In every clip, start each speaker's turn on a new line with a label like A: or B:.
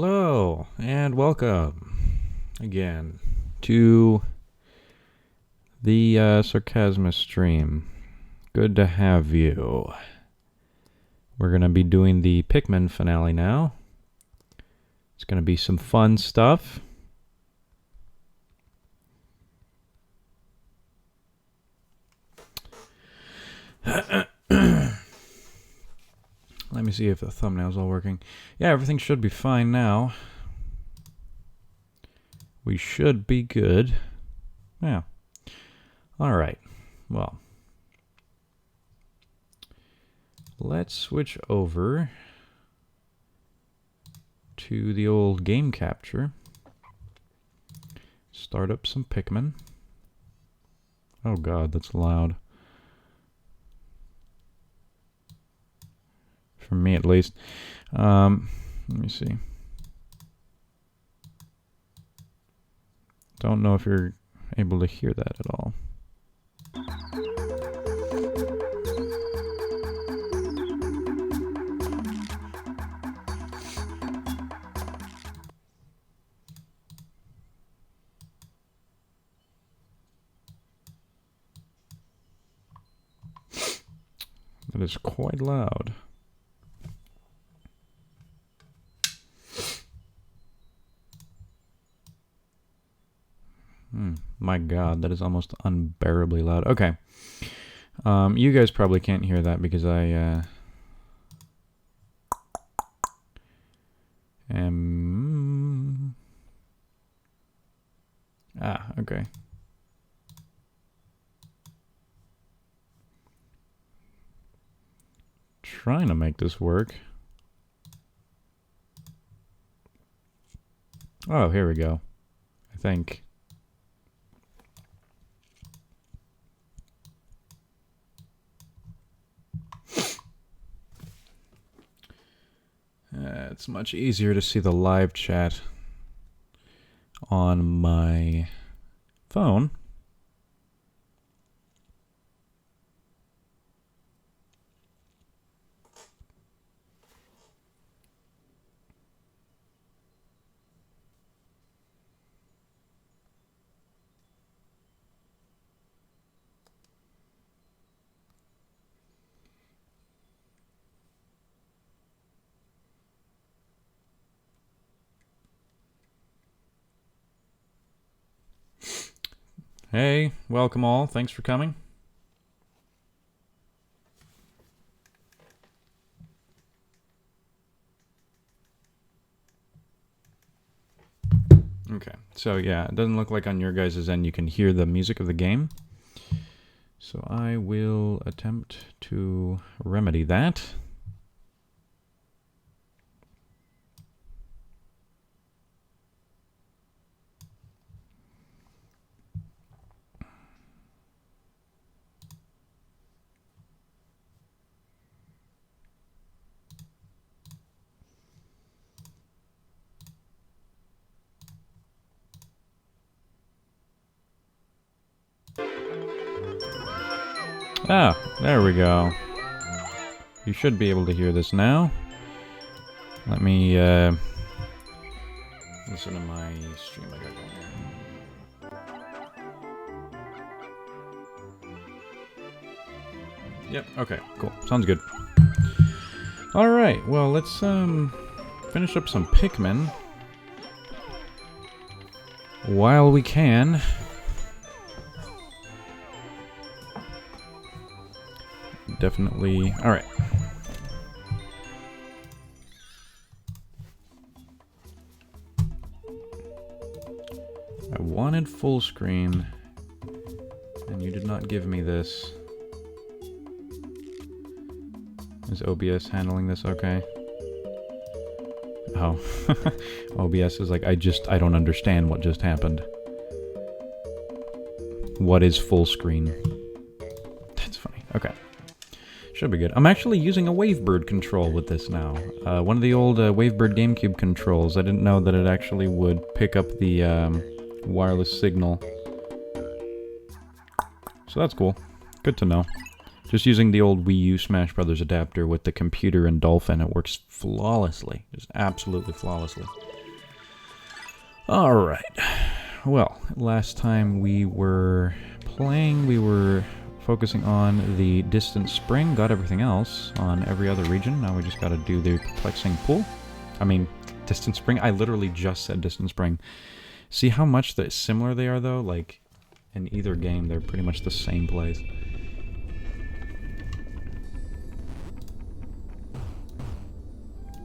A: Hello, and welcome again to the SarcStream. Good to have you. We're going to be doing the Pikmin finale now. It's going to be some fun stuff. Let me see if the thumbnail's all working. Yeah, everything should be fine now. We should be good. Yeah. Alright. Well. Let's switch over to the old game capture. Start up some Pikmin. Oh god, that's loud. For me, at least. Let me see. Don't know if you're able to hear that at all. That is quite loud. My god, that is almost unbearably loud. Okay. You guys probably can't hear that because I am... okay. Trying to make this work. Oh, here we go. I think. It's much easier to see the live chat on my phone. Hey, welcome all. Thanks for coming. Okay, so yeah, it doesn't look like on your guys' end you can hear the music of the game. So I will attempt to remedy that. Ah, there we go. You should be able to hear this now. Let me listen to my stream I got going here. Yep, okay, cool. Sounds good. Alright, well, let's finish up some Pikmin while we can. Definitely. Alright. I wanted full screen, and you did not give me this. Is OBS handling this okay? Oh. OBS is like, I don't understand what just happened. What is full screen? That's funny. Okay. Should be good. I'm actually using a Wavebird control with this now. One of the old Wavebird GameCube controls. I didn't know that it actually would pick up the wireless signal. So that's cool. Good to know. Just using the old Wii U Smash Brothers adapter with the computer and Dolphin, it works flawlessly. Just absolutely flawlessly. Alright. Well, last time we were playing, we were focusing on the distant spring, got everything else on every other region. Now we just gotta do the perplexing pool. I mean, distant spring? I literally just said distant spring. See how much similar they are, though? Like, in either game, they're pretty much the same place.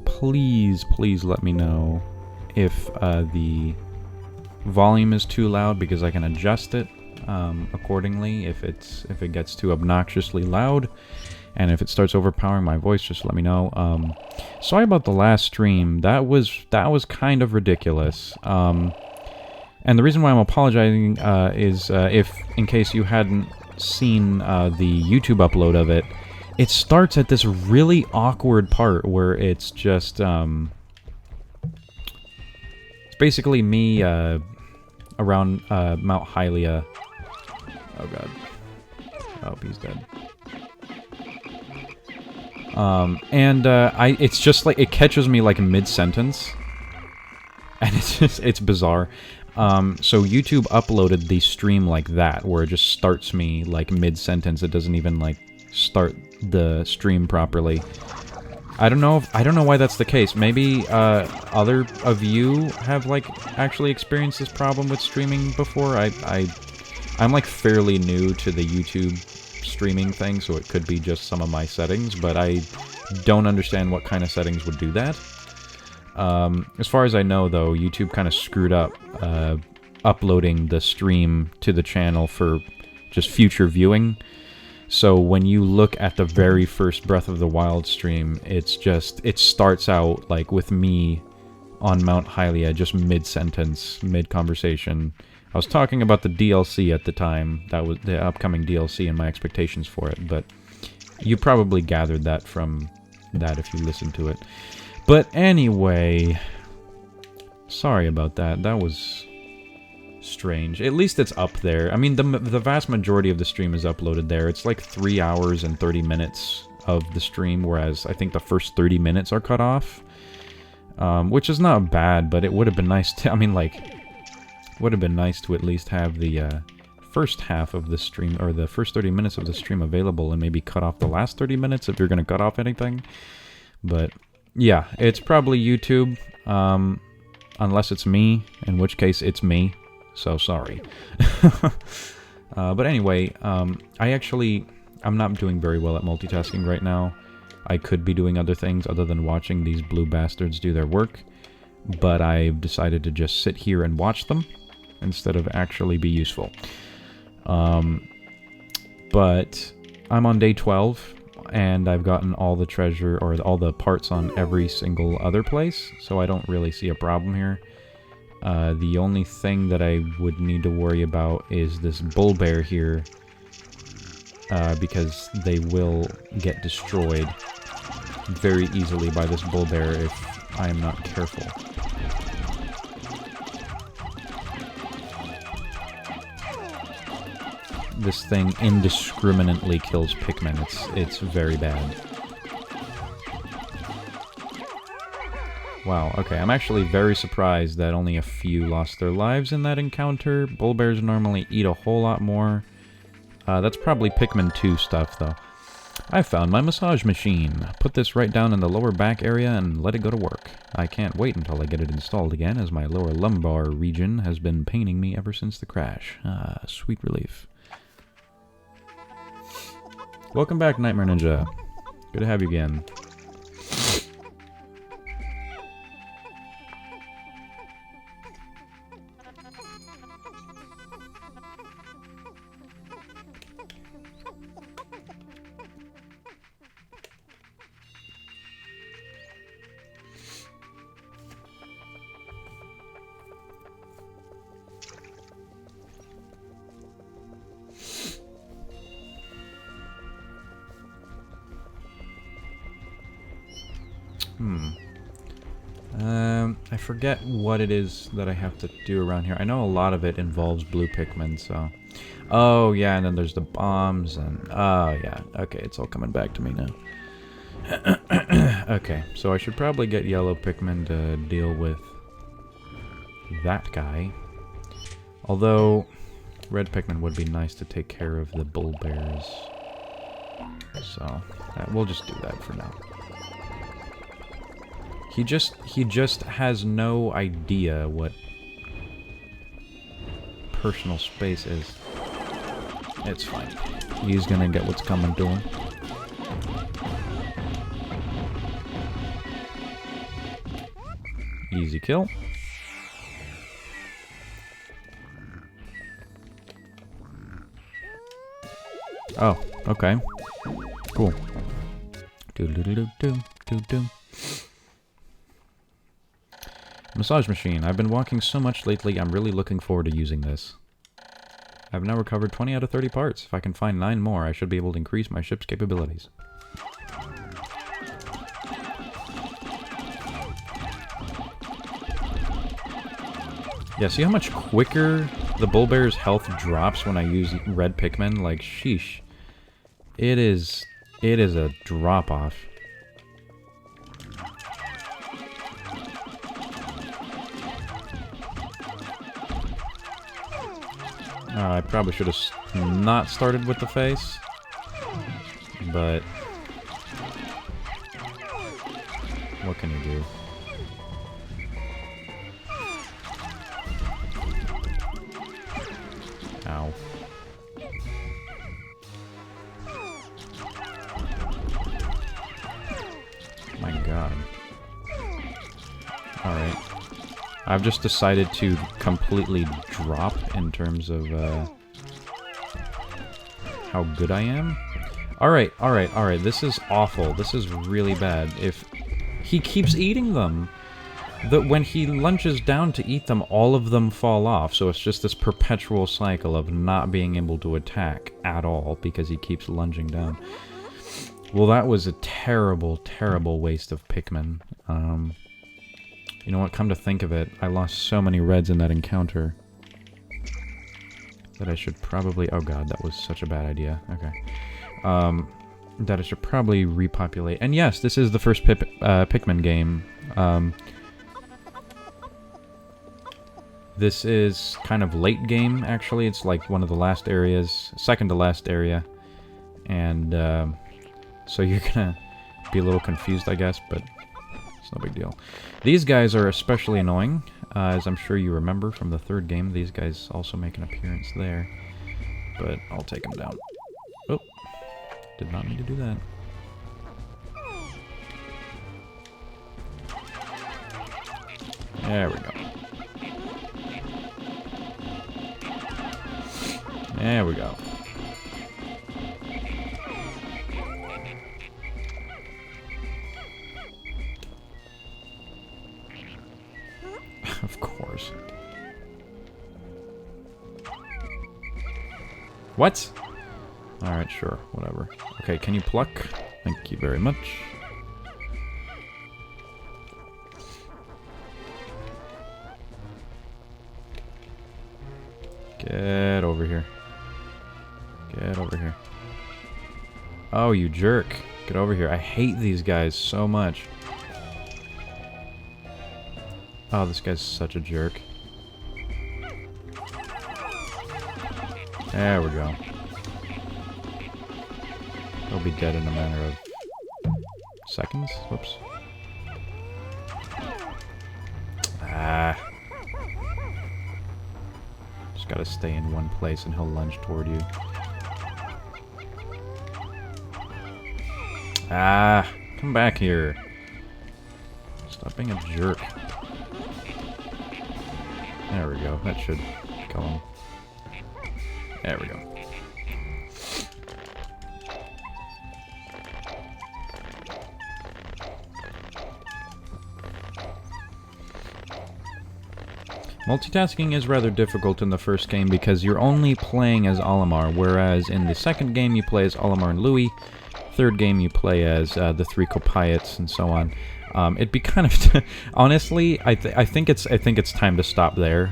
A: Please, please let me know if the volume is too loud, because I can adjust it accordingly if it gets too obnoxiously loud, and if it starts overpowering my voice, just let me know. Sorry about the last stream. That was kind of ridiculous. And the reason why I'm apologizing is if, in case you hadn't seen the YouTube upload of it, it starts at this really awkward part where it's just it's basically me around Mount Hylia. Oh god. Oh, he's dead. It's just like, it catches me like mid-sentence. And it's bizarre. So YouTube uploaded the stream like that, where it just starts me like mid-sentence. It doesn't even like start the stream properly. I don't know why that's the case. Maybe other of you have like actually experienced this problem with streaming before. I'm like fairly new to the YouTube streaming thing, so it could be just some of my settings, but I don't understand what kind of settings would do that. As far as I know, though, YouTube kind of screwed up uploading the stream to the channel for just future viewing. So when you look at the very first Breath of the Wild stream, it starts out like with me on Mount Hylia, just mid-sentence, mid-conversation. I was talking about the DLC at the time, that was the upcoming DLC and my expectations for it, but you probably gathered that from that if you listened to it. But anyway, sorry about that. That was strange. At least it's up there. I mean, the vast majority of the stream is uploaded there. It's like 3 hours and 30 minutes of the stream, whereas I think the first 30 minutes are cut off. Which is not bad, but it would have been nice to, I mean, like, would have been nice to at least have the first half of the stream, or the first 30 minutes of the stream available, and maybe cut off the last 30 minutes if you're going to cut off anything. But yeah, it's probably YouTube, unless it's me, in which case it's me, so sorry. But anyway, I'm not doing very well at multitasking right now. I could be doing other things other than watching these blue bastards do their work, but I've decided to just sit here and watch them instead of actually be useful. But I'm on day 12, and I've gotten all the treasure, or all the parts on every single other place, so I don't really see a problem here. The only thing that I would need to worry about is this bull bear here, because they will get destroyed very easily by this bull bear if I am not careful. This thing indiscriminately kills Pikmin. It's very bad. Wow, okay, I'm actually very surprised that only a few lost their lives in that encounter. Bull bears normally eat a whole lot more. That's probably Pikmin 2 stuff, though. I found my massage machine. Put this right down in the lower back area and let it go to work. I can't wait until I get it installed again, as my lower lumbar region has been paining me ever since the crash. Ah, sweet relief. Welcome back, Nightmare Ninja. Good to have you again. I forget what it is that I have to do around here. I know a lot of it involves blue Pikmin, so... Oh, yeah, and then there's the bombs, and... Oh, yeah. Okay, it's all coming back to me now. Okay, so I should probably get yellow Pikmin to deal with that guy. Although, red Pikmin would be nice to take care of the bull bears. So, we'll just do that for now. He just has no idea what personal space is. It's fine. He's gonna get what's coming to him. Easy kill. Oh, okay. Cool. Do-do-do-do-do-do-do. Massage machine. I've been walking so much lately, I'm really looking forward to using this. I've now recovered 20 out of 30 parts. If I can find 9 more, I should be able to increase my ship's capabilities. Yeah, see how much quicker the bull bear's health drops when I use red Pikmin? Like, sheesh. It is a drop-off. I probably should have not started with the face, but what can you do? Ow. My god. Alright. I've just decided to completely drop in terms of how good I am. Alright. This is awful. This is really bad. If he keeps eating them, when he lunges down to eat them, all of them fall off. So it's just this perpetual cycle of not being able to attack at all because he keeps lunging down. Well, that was a terrible, terrible waste of Pikmin. You know what, come to think of it, I lost so many reds in that encounter that I should probably... Oh god, that was such a bad idea. Okay. That I should probably repopulate. And yes, this is the first Pikmin game. This is kind of late game, actually. It's like one of the last areas, second to last area. And so you're gonna be a little confused, I guess, but it's no big deal. These guys are especially annoying, as I'm sure you remember from the third game. These guys also make an appearance there, but I'll take them down. Oh, did not need to do that. There we go. There we go. Of course. What? Alright, sure, whatever. Okay, can you pluck? Thank you very much. Get over here. Get over here. Oh, you jerk. Get over here. I hate these guys so much. Oh, this guy's such a jerk. There we go. He'll be dead in a matter of seconds. Whoops. Ah. Just gotta stay in one place and he'll lunge toward you. Ah. Come back here. Stop being a jerk. There we go. That should kill him. There we go. Multitasking is rather difficult in the first game because you're only playing as Olimar, whereas in the second game you play as Olimar and Louie, third game you play as the 3 Kopyates and so on. It'd be kind of honestly, I think it's time to stop there.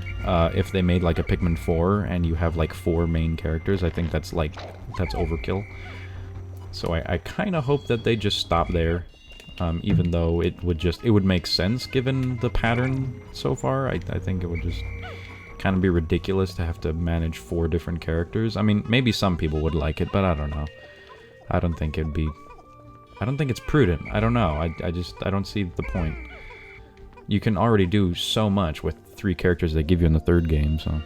A: If they made like a Pikmin 4 and you have like 4 main characters, I think that's overkill. So I kind of hope that they just stop there. even though it would make sense given the pattern so far. I think it would just kind of be ridiculous to have to manage 4 different characters. I mean, maybe some people would like it, but I don't know. I don't think it's prudent. I don't know. I don't see the point. You can already do so much with 3 characters they give you in the 3rd game, so...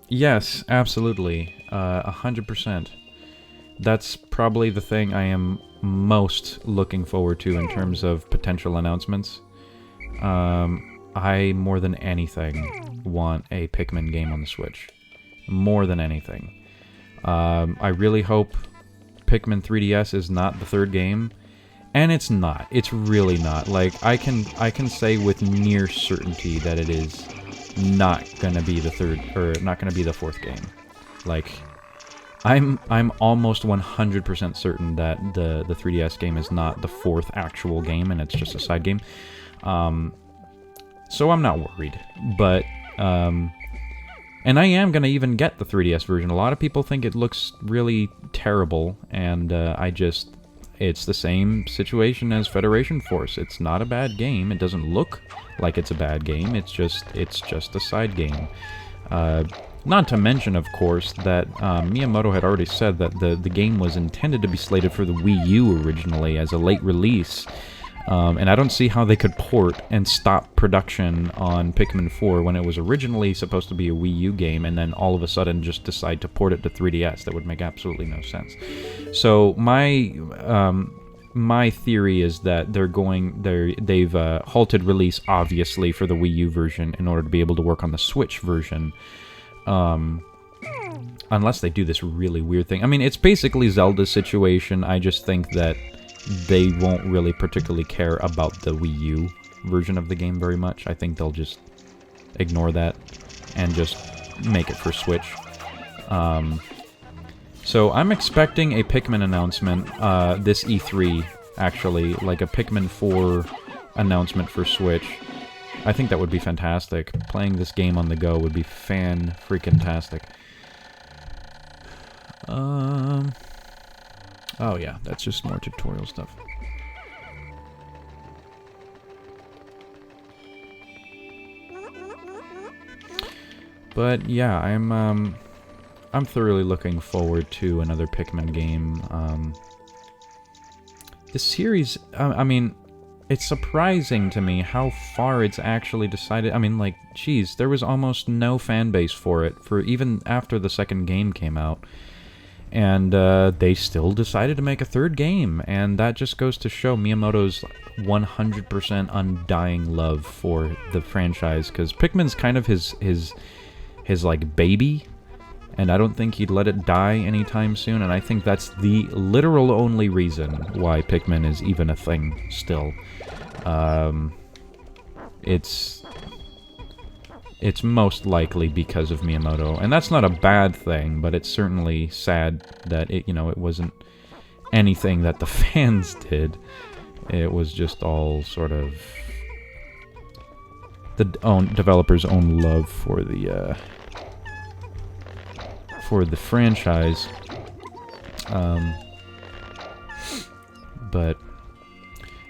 A: Yes, absolutely. 100%. That's probably the thing I am most looking forward to in terms of potential announcements. I, more than anything, want a Pikmin game on the Switch. More than anything. I really hope Pikmin 3DS is not the 3rd game. And it's not. It's really not. Like, I can say with near certainty that it is not gonna be the 3rd, or not gonna be the 4th game. Like, I'm almost 100% certain that the 3DS game is not the 4th actual game, and it's just a side game. So I'm not worried. But, and I am gonna even get the 3DS version. A lot of people think it looks really terrible, and it's the same situation as Federation Force. It's not a bad game. It doesn't look like it's a bad game. It's just a side game. Not to mention, of course, that Miyamoto had already said that the game was intended to be slated for the Wii U originally as a late release. And I don't see how they could port and stop production on Pikmin 4 when it was originally supposed to be a Wii U game, and then all of a sudden just decide to port it to 3DS. That would make absolutely no sense. So my theory is that they've halted release, obviously, for the Wii U version in order to be able to work on the Switch version. Unless they do this really weird thing. I mean, it's basically Zelda's situation. I just think that they won't really particularly care about the Wii U version of the game very much. I think they'll just ignore that and just make it for Switch. So I'm expecting a Pikmin announcement this E3, actually, like a Pikmin 4 announcement for Switch. I think that would be fantastic. Playing this game on the go would be fan-freaking-tastic. Oh yeah, that's just more tutorial stuff. But yeah, I'm thoroughly looking forward to another Pikmin game. This series, I mean, it's surprising to me how far it's actually decided. I mean, like, geez, there was almost no fan base for it, for even after the 2nd game came out. And they still decided to make a 3rd game, and that just goes to show Miyamoto's 100% undying love for the franchise, because Pikmin's kind of his like baby, and I don't think he'd let it die anytime soon, and I think that's the literal only reason why Pikmin is even a thing still. It's most likely because of Miyamoto, and that's not a bad thing, but it's certainly sad that it wasn't anything that the fans did. It was just all sort of the developer's own love for the franchise. But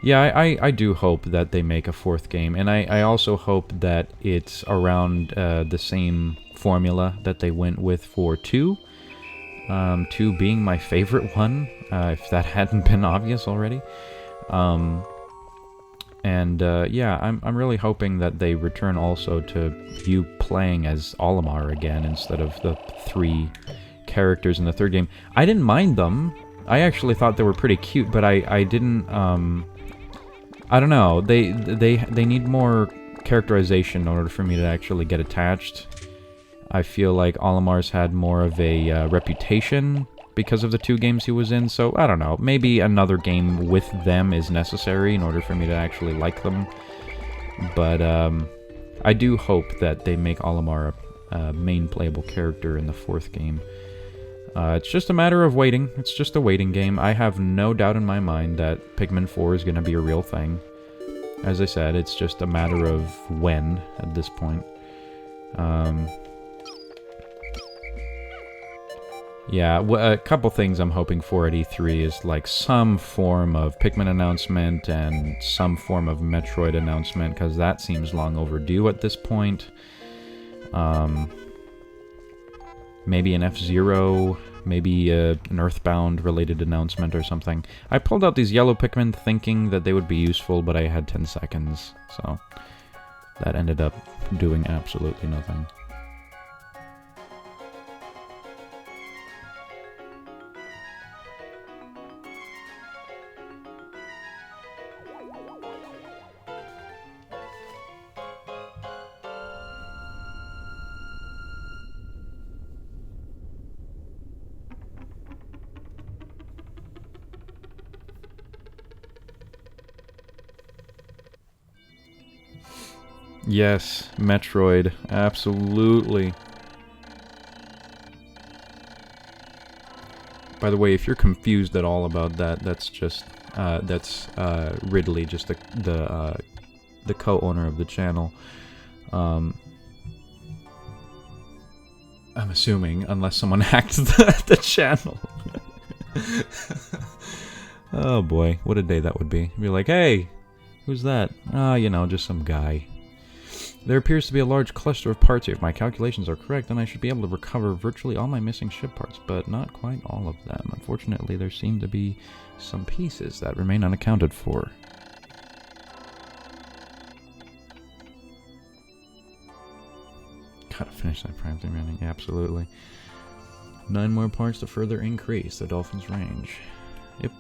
A: yeah, I do hope that they make a 4th game, and I also hope that it's around the same formula that they went with for 2. 2 being my favorite one, if that hadn't been obvious already. Yeah, I'm really hoping that they return also to you playing as Olimar again instead of the 3 characters in the 3rd game. I didn't mind them. I actually thought they were pretty cute, but I didn't, I don't know, they need more characterization in order for me to actually get attached. I feel like Olimar's had more of a reputation because of the 2 games he was in, so I don't know, maybe another game with them is necessary in order for me to actually like them. But I do hope that they make Olimar a main playable character in the 4th game. It's just a matter of waiting. It's just a waiting game. I have no doubt in my mind that Pikmin 4 is going to be a real thing. As I said, it's just a matter of when at this point. Yeah, a couple things I'm hoping for at E3 is like some form of Pikmin announcement and some form of Metroid announcement, because that seems long overdue at this point. Maybe an F-Zero, maybe an Earthbound related announcement or something. I pulled out these yellow Pikmin thinking that they would be useful, but I had 10 seconds, so that ended up doing absolutely nothing. Yes, Metroid, absolutely. By the way, if you're confused at all about that, that's just Ridley, just the co-owner of the channel. I'm assuming, unless someone hacked the channel. Oh boy, what a day that would be. You'd be like, hey, who's that? Ah, you know, just some guy. There appears to be a large cluster of parts here. If my calculations are correct, then I should be able to recover virtually all my missing ship parts, but not quite all of them. Unfortunately, there seem to be some pieces that remain unaccounted for. Gotta finish that prime thing running. Absolutely. 9 more parts to further increase the Dolphin's range. Yep.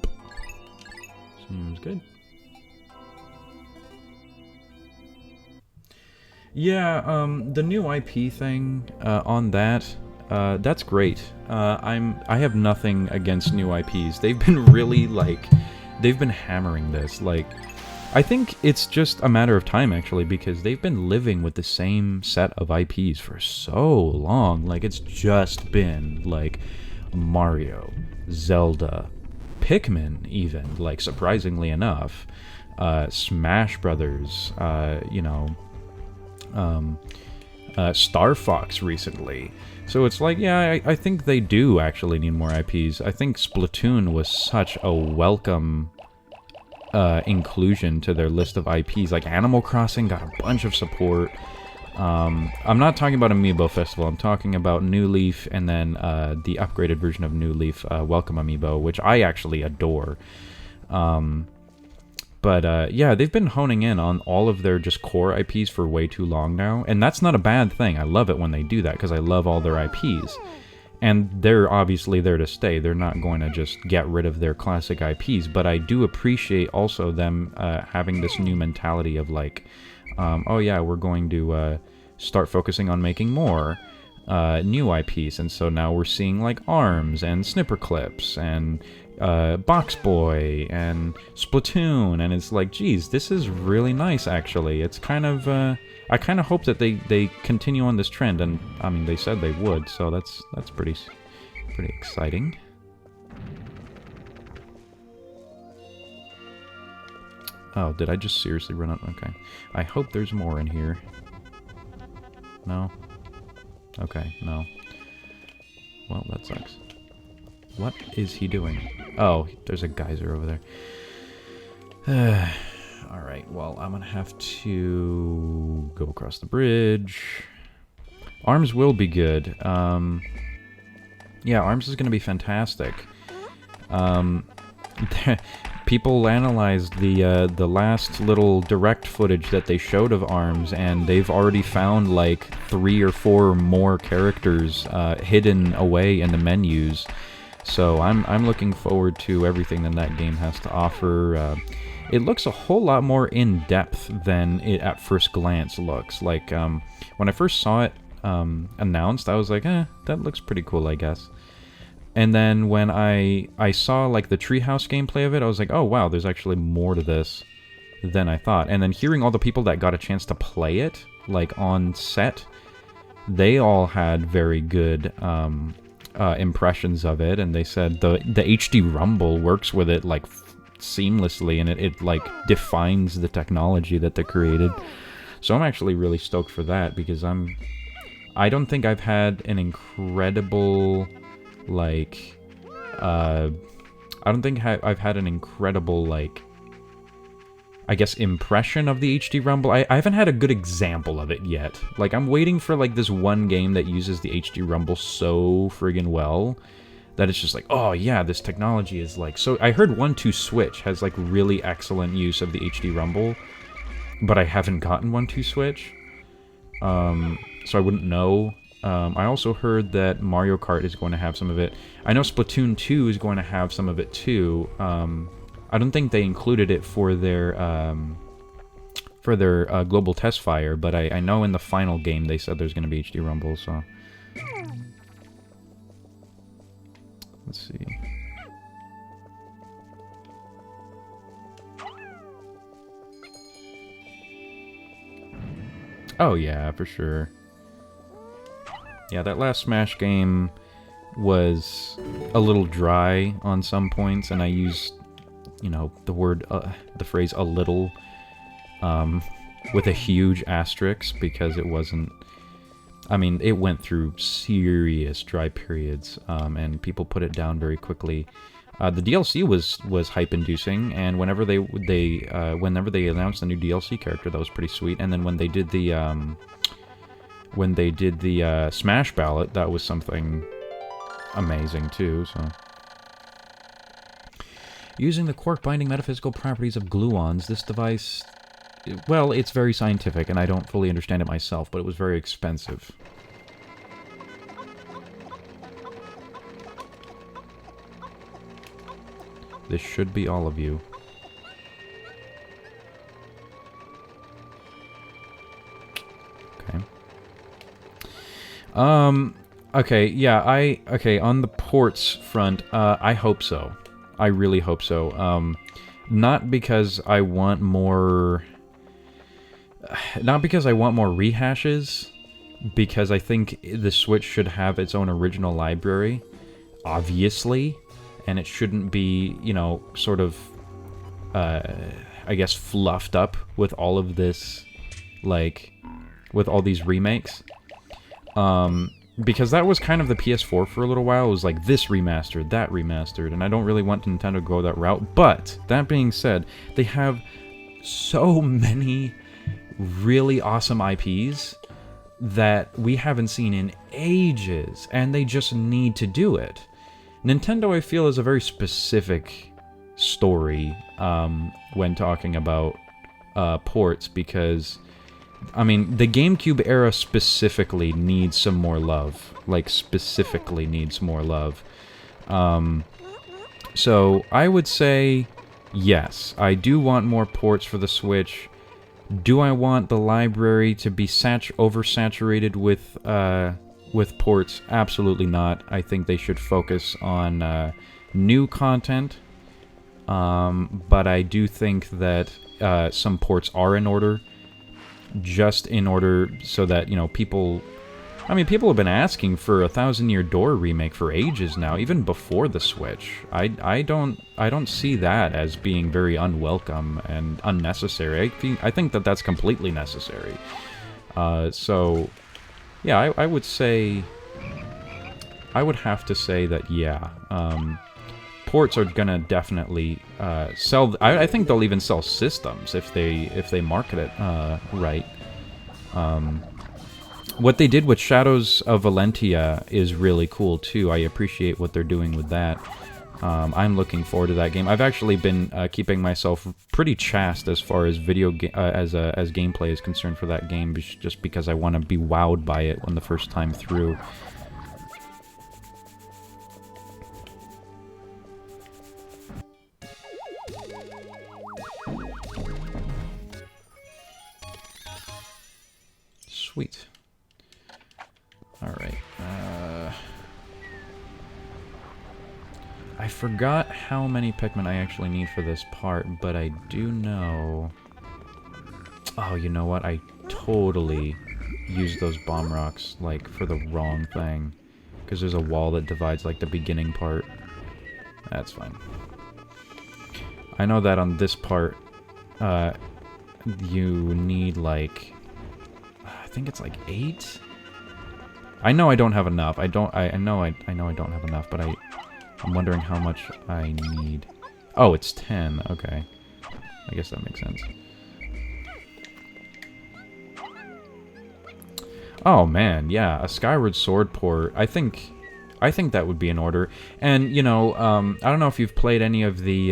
A: Seems good. Yeah, the new IP thing on that, that's great. I have nothing against new IPs. They've been really they've been hammering this. Like, I think it's just a matter of time actually, because they've been living with the same set of IPs for so long. Like, it's just been like Mario, Zelda, Pikmin, even, like, surprisingly enough, Smash Brothers, you know. Star Fox recently. So it's like, yeah, I think they do actually need more IPs. I think Splatoon was such a welcome inclusion to their list of IPs. Like, Animal Crossing got a bunch of support. I'm not talking about Amiibo Festival, I'm talking about New Leaf, and then the upgraded version of New Leaf, Welcome Amiibo, which I actually adore. But yeah, they've been honing in on all of their just core IPs for way too long now, and that's not a bad thing. I love it when they do that, because I love all their IPs. And they're obviously there to stay. They're not going to just get rid of their classic IPs, but I do appreciate also them having this new mentality of like, oh yeah, we're going to start focusing on making more new IPs, and so now we're seeing like ARMS and Snipper Clips and Box Boy and Splatoon, and it's like, geez, this is really nice actually. It's kind of I kind of hope that they continue on this trend, and I mean, they said they would, so that's pretty exciting. Oh, did I just seriously run out? Okay. I hope there's more in here. No? Okay, no. Well, that sucks. What is he doing? Oh, there's a geyser over there. Alright, well, I'm gonna have to go across the bridge. ARMS will be good. Yeah, ARMS is gonna be fantastic. People analyzed the last little direct footage that they showed of ARMS, and they've already found like 3 or 4 more characters hidden away in the menus. So I'm looking forward to everything that game has to offer. It looks a whole lot more in-depth than it at first glance looks. Like, when I first saw it announced, I was like, that looks pretty cool, I guess. And then when I saw, like, the Treehouse gameplay of it, I was like, oh, wow, there's actually more to this than I thought. And then hearing all the people that got a chance to play it, like, on set, they all had very good impressions of it, and they said the HD Rumble works with it, like, seamlessly, and it like defines the technology that they created. So I'm actually really stoked for that, because I don't think I've had an incredible like, I don't think I've had an incredible, like, I guess, impression of the HD Rumble. I haven't had a good example of it yet. Like, I'm waiting for, like, this one game that uses the HD Rumble so friggin' well that it's just like, oh, yeah, this technology is, like... So, I heard 1-2-Switch has, like, really excellent use of the HD Rumble, but I haven't gotten 1-2-Switch, so I wouldn't know. I also heard that Mario Kart is going to have some of it. I know Splatoon 2 is going to have some of it, too. I don't think they included it for their global test fire, but I know in the final game they said there's going to be HD Rumble, so... Let's see. Oh yeah, for sure. Yeah, that last Smash game was a little dry on some points, and I used, you know, the phrase "a little" with a huge asterisk because it wasn't. I mean, it went through serious dry periods, and people put it down very quickly. The DLC was hype-inducing, and whenever they announced the new DLC character, that was pretty sweet. And then when they did the Smash ballot, that was something amazing too. So, using the quark-binding metaphysical properties of gluons, this device, well, it's very scientific, and I don't fully understand it myself, but it was very expensive. This should be all of you. Okay. Okay, yeah, okay, on the ports front, I hope so. I really hope so. Not because I want more... Not because I want more rehashes, because I think the Switch should have its own original library, obviously, and it shouldn't be, you know, sort of, I guess, fluffed up with all of this, like, with all these remakes. Because that was kind of the PS4 for a little while. It was like, this remastered, that remastered, and I don't really want Nintendo to go that route. But, that being said, they have so many really awesome IPs that we haven't seen in ages, and they just need to do it. Nintendo, I feel, is a very specific story when talking about ports, because, I mean, the GameCube era specifically needs some more love. Like, specifically needs more love. So, I would say, yes, I do want more ports for the Switch. Do I want the library to be oversaturated with ports? Absolutely not. I think they should focus on new content. But I do think that some ports are in order. Just in order so that, you know, people... I mean, people have been asking for a Thousand Year Door remake for ages now, even before the Switch. I don't see that as being very unwelcome and unnecessary. I think that that's completely necessary. So, yeah, I would say... I would have to say that, yeah, ports are gonna definitely sell... I think they'll even sell systems if they market it right. What they did with Shadows of Valentia is really cool, too. I appreciate what they're doing with that. I'm looking forward to that game. I've actually been keeping myself pretty chaste as far as as gameplay is concerned for that game, just because I want to be wowed by it when the first time through. Sweet. Alright, I forgot how many Pikmin I actually need for this part, but I do know... Oh, you know what? I totally used those bomb rocks, like, for the wrong thing. Because there's a wall that divides, like, the beginning part. That's fine. I know that on this part, you need, like... I think it's, like, 8? I know I don't have enough. I know I don't have enough, but I'm wondering how much I need. Oh, it's 10. Okay. I guess that makes sense. Oh man, yeah, a Skyward Sword port. I think that would be in order. And you know, I don't know if you've played any of the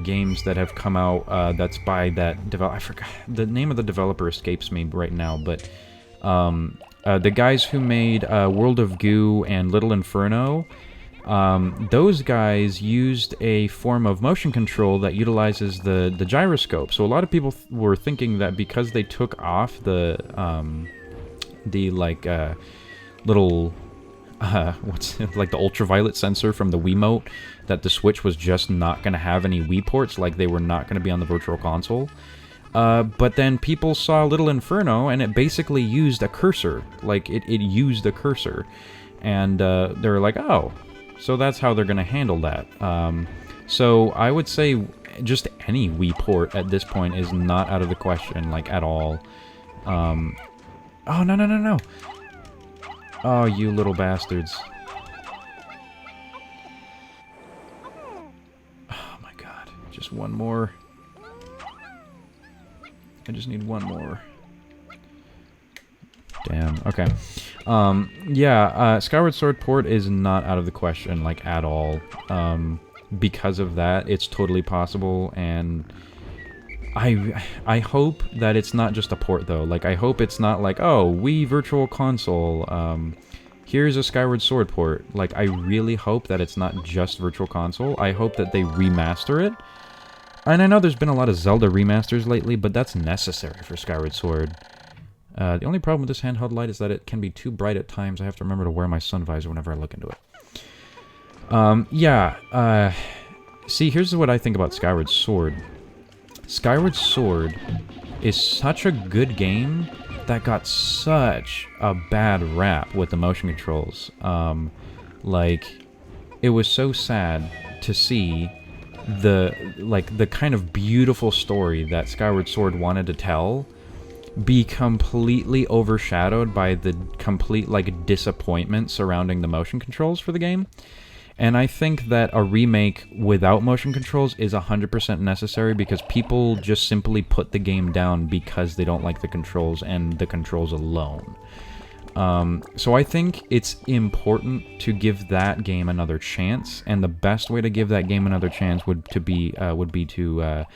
A: games that have come out. That's by that I forgot the name of the developer escapes me right now, but the guys who made World of Goo and Little Inferno. Those guys used a form of motion control that utilizes the gyroscope. So a lot of people were thinking that because they took off the like little what's like the ultraviolet sensor from the Wiimote, that the Switch was just not going to have any Wii ports, like they were not going to be on the Virtual Console. But then people saw Little Inferno and it basically used a cursor, like it used a cursor, and they were like, oh. So that's how they're going to handle that. So I would say just any Wii port at this point is not out of the question, like, at all. Oh, no. Oh, you little bastards. Oh my god. Just one more. I just need one more. Damn, okay. Yeah, Skyward Sword port is not out of the question, like, at all. Because of that, it's totally possible, and I hope that it's not just a port, though. Like, I hope it's not like, oh, Wii Virtual Console, here's a Skyward Sword port. Like, I really hope that it's not just Virtual Console. I hope that they remaster it. And I know there's been a lot of Zelda remasters lately, but that's necessary for Skyward Sword. The only problem with this handheld light is that it can be too bright at times. I have to remember to wear my sun visor whenever I look into it. See, here's what I think about Skyward Sword. Skyward Sword is such a good game that got such a bad rap with the motion controls. Like, it was so sad to see the kind of beautiful story that Skyward Sword wanted to tell be completely overshadowed by the complete, like, disappointment surrounding the motion controls for the game. And I think that a remake without motion controls is 100% necessary, because people just simply put the game down because they don't like the controls and the controls alone. So I think it's important to give that game another chance, and the best way to give that game another chance would be to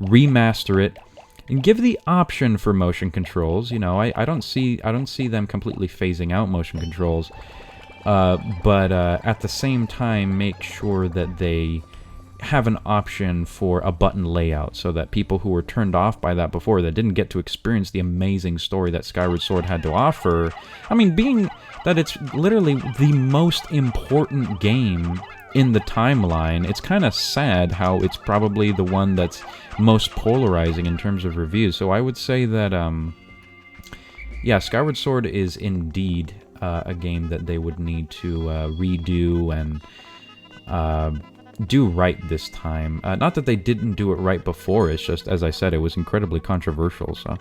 A: remaster it and give the option for motion controls. You know, I don't see them completely phasing out motion controls, but at the same time make sure that they have an option for a button layout, so that people who were turned off by that before, that didn't get to experience the amazing story that Skyward Sword had to offer. I mean, being that it's literally the most important game in the timeline, it's kind of sad how it's probably the one that's most polarizing in terms of reviews. So I would say that, yeah, Skyward Sword is indeed a game that they would need to redo and do right this time. Not that they didn't do it right before, it's just, as I said, it was incredibly controversial, so...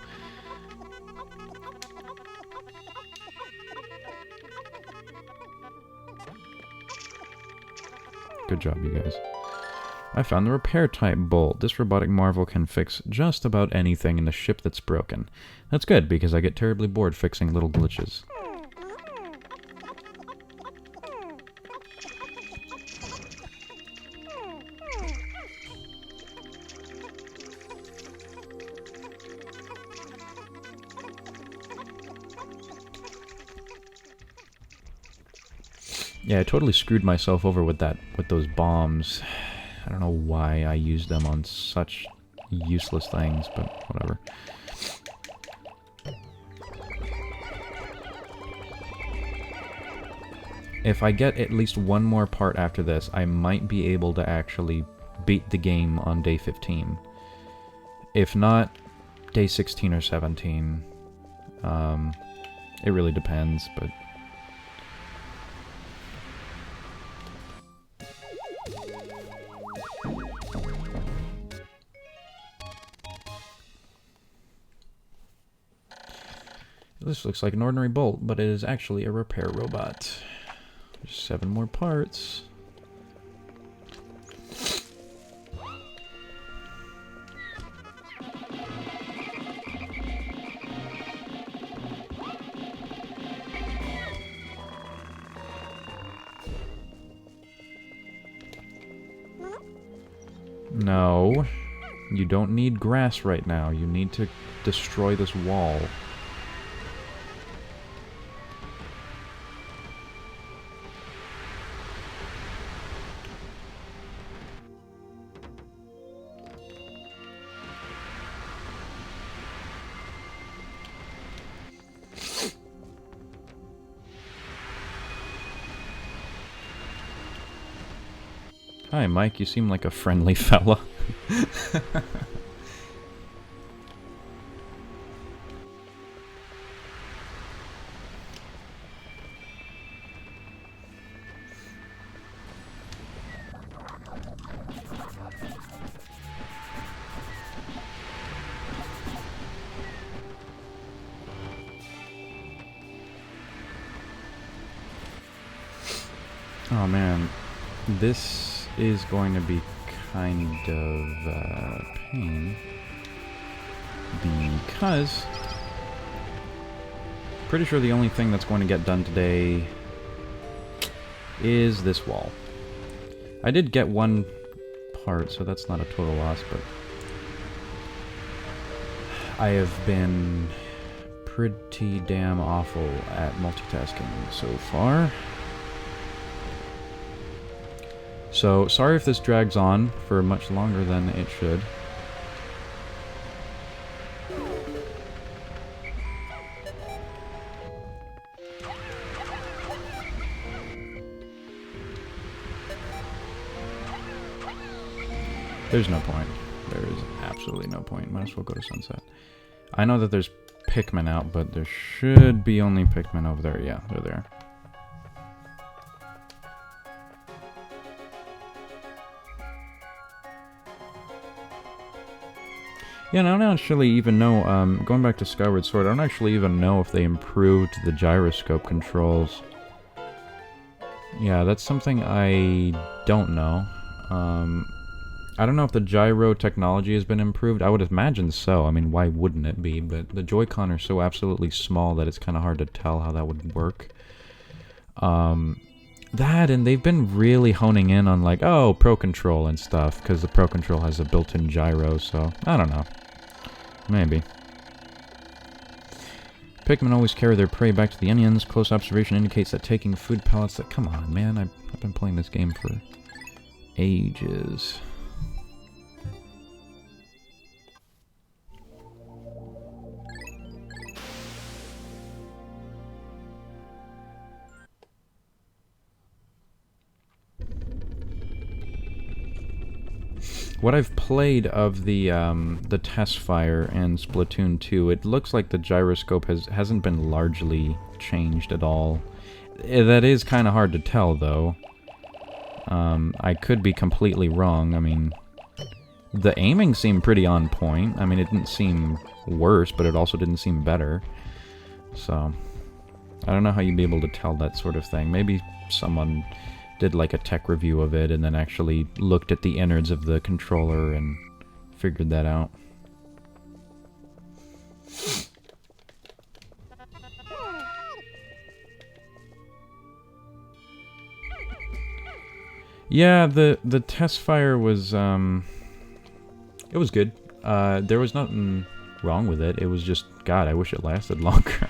A: Good job, you guys. I found the repair type bolt. This robotic marvel can fix just about anything in the ship that's broken. That's good, because I get terribly bored fixing little glitches. Yeah, I totally screwed myself over with those bombs. I don't know why I used them on such useless things, but whatever. If I get at least one more part after this, I might be able to actually beat the game on day 15. If not, day 16 or 17. It really depends, but... This looks like an ordinary bolt, but it is actually a repair robot. There's 7 more parts. No, you don't need grass right now. You need to destroy this wall. Hi, Mike. You seem like a friendly fella. Oh man, this is going to be kind of pain because pretty sure the only thing that's going to get done today is this wall. I did get one part, so that's not a total loss, but I have been pretty damn awful at multitasking so far. So, sorry if this drags on for much longer than it should. There's no point. There is absolutely no point. Might as well go to sunset. I know that there's Pikmin out, but there should be only Pikmin over there. Yeah, they're there. Yeah, and I don't actually even know, going back to Skyward Sword, I don't actually even know if they improved the gyroscope controls. Yeah, that's something I don't know. I don't know if the gyro technology has been improved. I would imagine so. I mean, why wouldn't it be? But the Joy-Con are so absolutely small that it's kind of hard to tell how that would work. That, and they've been really honing in on, like, oh, Pro Control and stuff, because the Pro Control has a built-in gyro, so I don't know. Maybe. Pikmin always carry their prey back to the onions. Close observation indicates that taking food pellets that... Come on, man. I've been playing this game for ages. What I've played of the test fire and Splatoon 2, it looks like the gyroscope hasn't been largely changed at all. That is kind of hard to tell, though. I could be completely wrong. I mean, the aiming seemed pretty on point. I mean, it didn't seem worse, but it also didn't seem better. So, I don't know how you'd be able to tell that sort of thing. Maybe someone did like a tech review of it and then actually looked at the innards of the controller and figured that out. Yeah, the test fire was it was good. There was nothing wrong with it. It was just, God, I wish it lasted longer.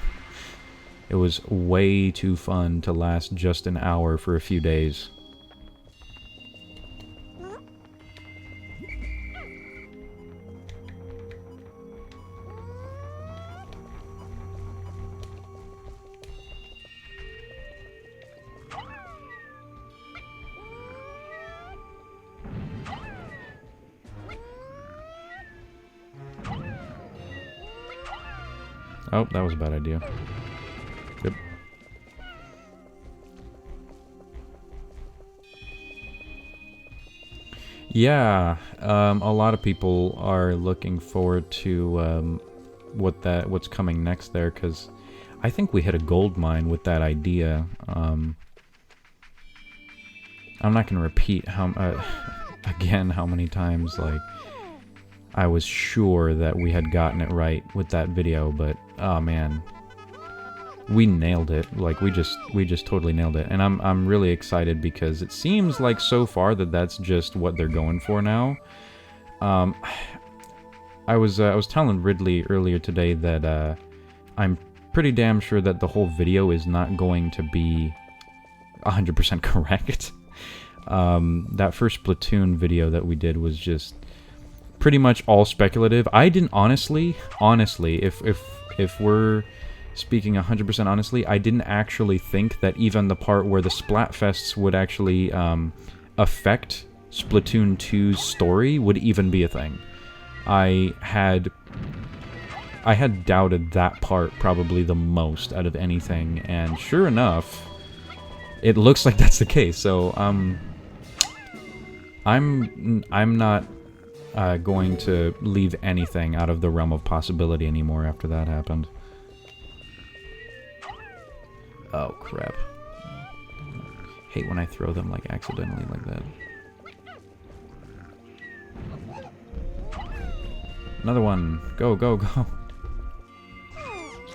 A: It was way too fun to last just an hour for a few days. Oh, that was a bad idea. Yep. Yeah, a lot of people are looking forward to what's coming next there, because I think we hit a gold mine with that idea. I'm not going to repeat again how many times, like, I was sure that we had gotten it right with that video, but oh man, we nailed it. Like, we just totally nailed it, and I'm really excited because it seems like so far that that's just what they're going for now. I was telling Ridley earlier today that I'm pretty damn sure that the whole video is not going to be 100% correct. That first Splatoon video that we did was just pretty much all speculative. I didn't honestly, if we're speaking 100% honestly, I didn't actually think that even the part where the Splatfests would actually affect Splatoon 2's story would even be a thing. I had doubted that part probably the most out of anything, and sure enough, it looks like that's the case. So I'm not going to leave anything out of the realm of possibility anymore after that happened. Oh crap! Hate when I throw them like accidentally like that. Another one. Go, go, go.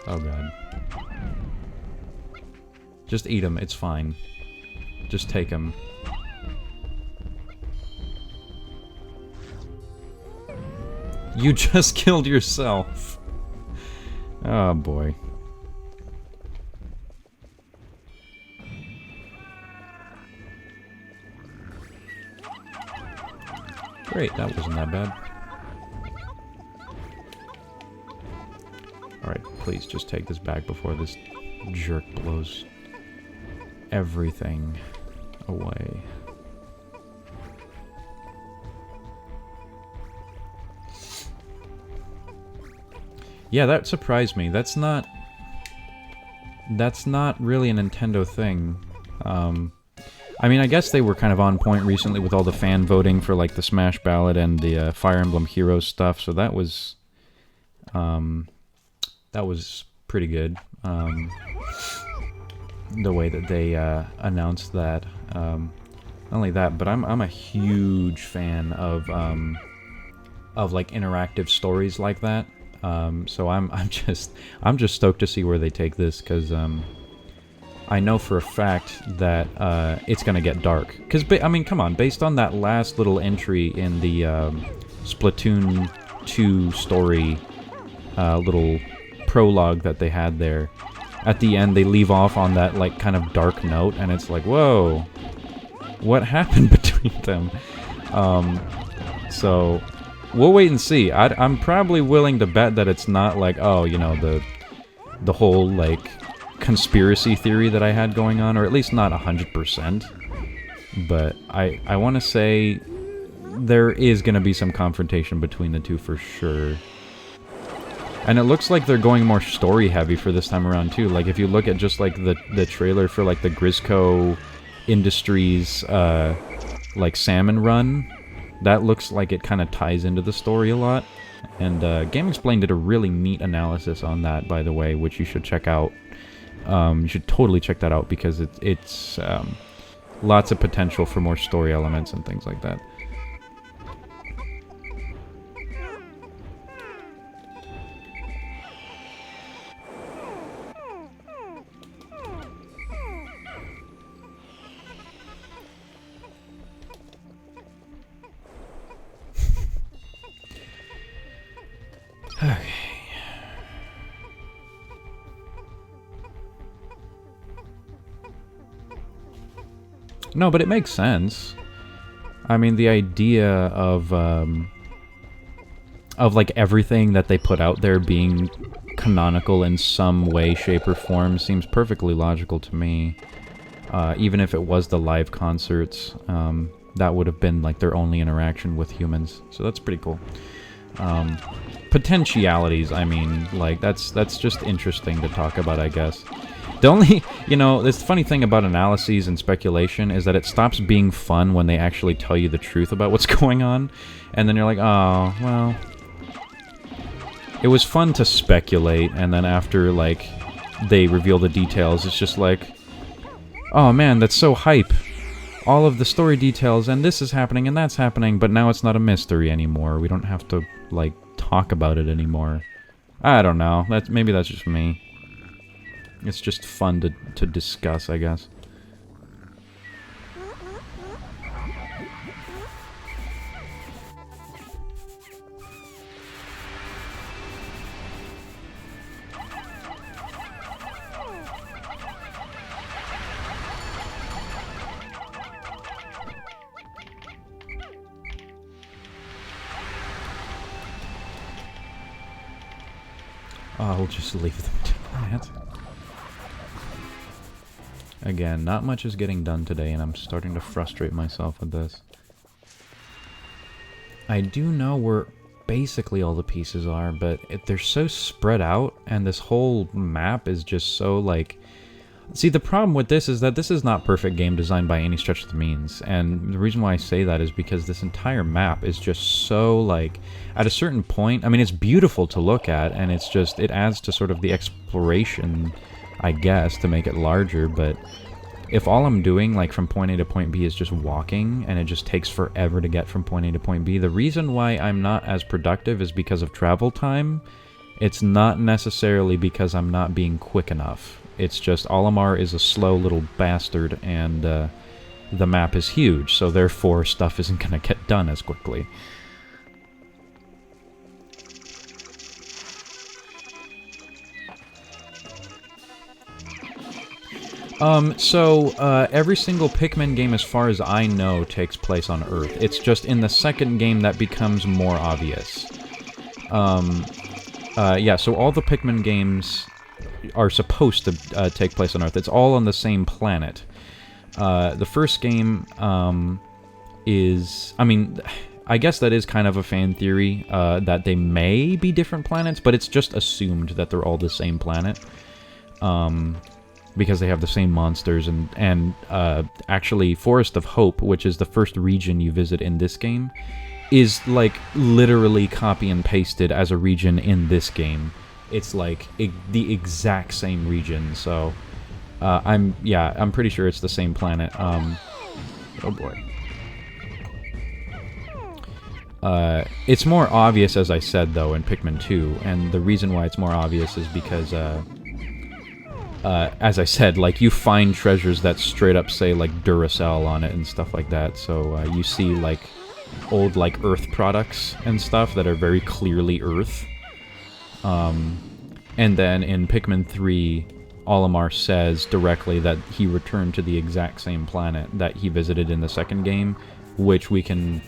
A: Oh god. Just eat them. It's fine. Just take them. You just killed yourself. Oh boy. Great, that wasn't that bad. Alright, please just take this back before this jerk blows everything away. Yeah, that surprised me. That's not really a Nintendo thing. I mean, I guess they were kind of on point recently with all the fan voting for like the Smash Ballot and the Fire Emblem Heroes stuff, so that was pretty good. The way that they announced that. Not only that, but I'm a huge fan of like interactive stories like that. So I'm just stoked to see where they take this, because I know for a fact that it's gonna get dark. Because I mean, come on, based on that last little entry in the Splatoon 2 story little prologue that they had there, at the end they leave off on that like kind of dark note, and it's like, whoa, what happened between them? So we'll wait and see. I'm probably willing to bet that it's not like, oh, you know, the whole like conspiracy theory that I had going on, or at least not 100%. But I want to say there is going to be some confrontation between the two for sure. And it looks like they're going more story heavy for this time around too. Like if you look at just like the trailer for like the Grisco Industries like salmon run, that looks like it kind of ties into the story a lot. And GameXplain did a really neat analysis on that, by the way, which you should check out. You should totally check that out, because it's lots of potential for more story elements and things like that. Okay. No, but it makes sense. I mean, the idea of like everything that they put out there being canonical in some way, shape, or form seems perfectly logical to me. Even if it was the live concerts, that would have been like their only interaction with humans. So that's pretty cool. Potentialities, I mean, like, that's just interesting to talk about, I guess. The only, you know, this funny thing about analyses and speculation is that it stops being fun when they actually tell you the truth about what's going on, and then you're like, oh, well, it was fun to speculate, and then after, like, they reveal the details, it's just like, oh man, that's so hype. All of the story details, and this is happening, and that's happening, but now it's not a mystery anymore. We don't have to, like, talk about it anymore. I don't know. Maybe that's just me. It's just fun to discuss, I guess. I'll just leave them to that. Again, not much is getting done today, and I'm starting to frustrate myself with this. I do know where basically all the pieces are, but they're so spread out, and this whole map is just so, like... See, the problem with this is that this is not perfect game design by any stretch of the means, and the reason why I say that is because this entire map is just so, like, at a certain point, I mean, it's beautiful to look at, and it's just, it adds to sort of the exploration, I guess, to make it larger, but if all I'm doing, like, from point A to point B is just walking, and it just takes forever to get from point A to point B, the reason why I'm not as productive is because of travel time. It's not necessarily because I'm not being quick enough. It's just Olimar is a slow little bastard, and the map is huge, so therefore stuff isn't going to get done as quickly. Every single Pikmin game, as far as I know, takes place on Earth. It's just in the second game that becomes more obvious. Yeah, so all the Pikmin games are supposed to take place on Earth. It's all on the same planet. The first game is... I mean, I guess that is kind of a fan theory, that they may be different planets, but it's just assumed that they're all the same planet. Because they have the same monsters, and actually Forest of Hope, which is the first region you visit in this game, is, like, literally copy and pasted as a region in this game. It's like the exact same region, so I'm pretty sure it's the same planet. Oh boy. It's more obvious, as I said, though, in Pikmin 2, and the reason why it's more obvious is because, as I said, like, you find treasures that straight up say, like, Duracell on it and stuff like that, so you see, like, old, like, Earth products and stuff that are very clearly Earth. And then in Pikmin 3, Olimar says directly that he returned to the exact same planet that he visited in the second game, which we can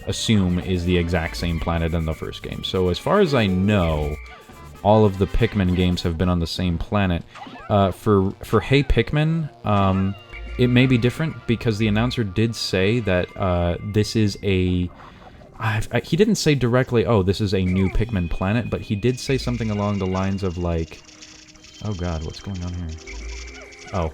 A: assume is the exact same planet in the first game. So as far as I know, all of the Pikmin games have been on the same planet. For Hey Pikmin, it may be different because the announcer did say that this is a... he didn't say directly, oh, this is a new Pikmin planet, but he did say something along the lines of, like... Oh god, what's going on here? Oh.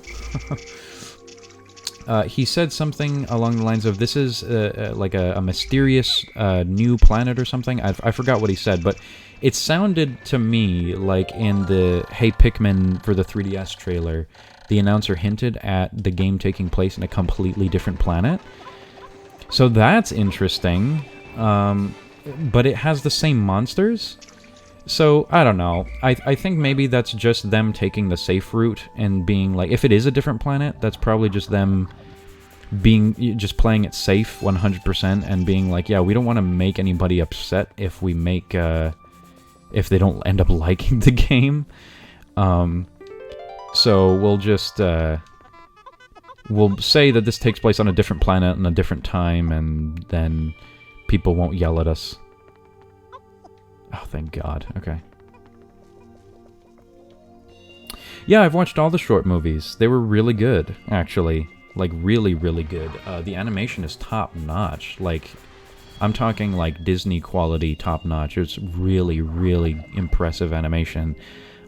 A: He said something along the lines of, this is like a mysterious new planet or something. I forgot what he said, but it sounded to me like in the Hey Pikmin for the 3DS trailer, the announcer hinted at the game taking place in a completely different planet. So that's interesting. But it has the same monsters? So, I don't know. I think maybe that's just them taking the safe route and being like, if it is a different planet, that's probably just them just playing it safe 100% and being like, yeah, we don't want to make anybody upset if we make, if they don't end up liking the game. So we'll just, we'll say that this takes place on a different planet and a different time, and then people won't yell at us. Oh, thank God. Okay. Yeah, I've watched all the short movies. They were really good, actually. Like, really, really good. The animation is top-notch. Like, I'm talking, like, Disney quality top-notch. It's really, really impressive animation.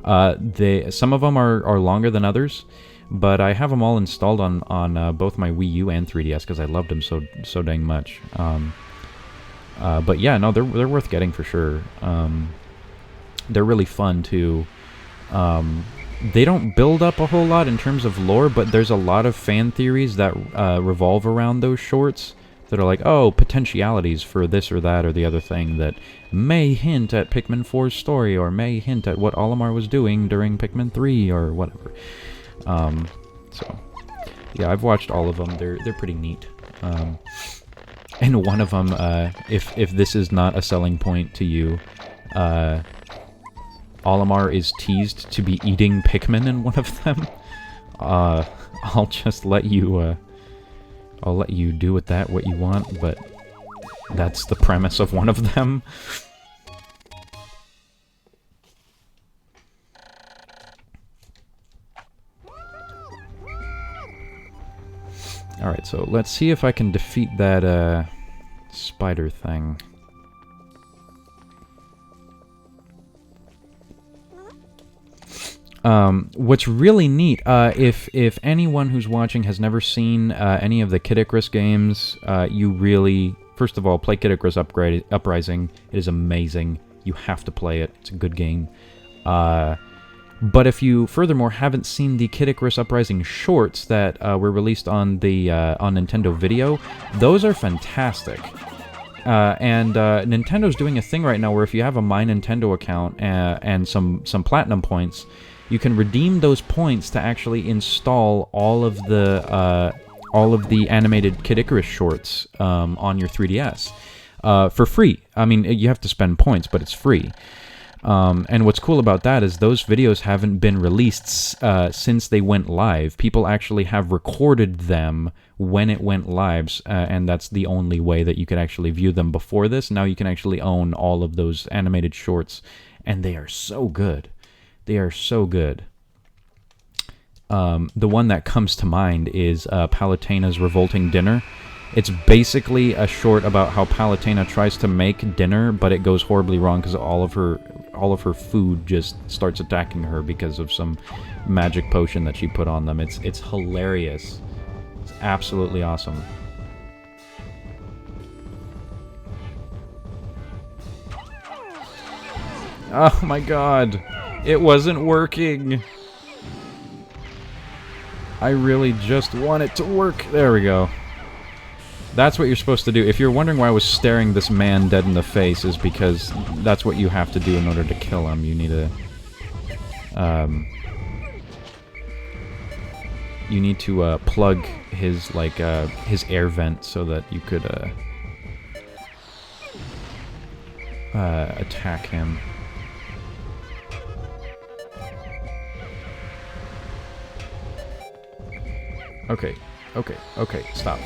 A: Some of them are longer than others, but I have them all installed on both my Wii U and 3DS because I loved them so dang much. But yeah, no, they're worth getting for sure. They're really fun too. they don't build up a whole lot in terms of lore, but there's a lot of fan theories that revolve around those shorts that are like, oh, potentialities for this or that or the other thing that may hint at Pikmin 4's story or may hint at what Olimar was doing during Pikmin 3 or whatever. So, yeah, I've watched all of them. They're pretty neat. And one of them, if this is not a selling point to you, Olimar is teased to be eating Pikmin in one of them. I'll just let you, I'll let you do with that what you want, but that's the premise of one of them. Alright, so let's see if I can defeat that, spider thing. What's really neat, if anyone who's watching has never seen any of the Pikipiks games, you really, first of all, play Pikipiks Uprising. It is amazing. You have to play it. It's a good game. But if you, furthermore, haven't seen the Pikipiks Uprising shorts that were released on the on Nintendo Video, those are fantastic. And Nintendo's doing a thing right now where if you have a My Nintendo account and some platinum points, you can redeem those points to actually install all of the animated Pikipiks shorts on your 3DS for free. I mean, you have to spend points, but it's free. And what's cool about that is those videos haven't been released since they went live. People actually have recorded them when it went live, and that's the only way that you could actually view them before this. Now you can actually own all of those animated shorts, and they are so good. They are so good. The one that comes to mind is Palutena's Revolting Dinner. It's basically a short about how Palutena tries to make dinner, but it goes horribly wrong because all of her food just starts attacking her because of some magic potion that she put on them. It's hilarious. It's absolutely awesome. Oh my god. It wasn't working. I really just want it to work. There we go. That's what you're supposed to do. If you're wondering why I was staring this man dead in the face, is because that's what you have to do in order to kill him. You need to plug his his air vent so that you could attack him. Okay. Okay, stop.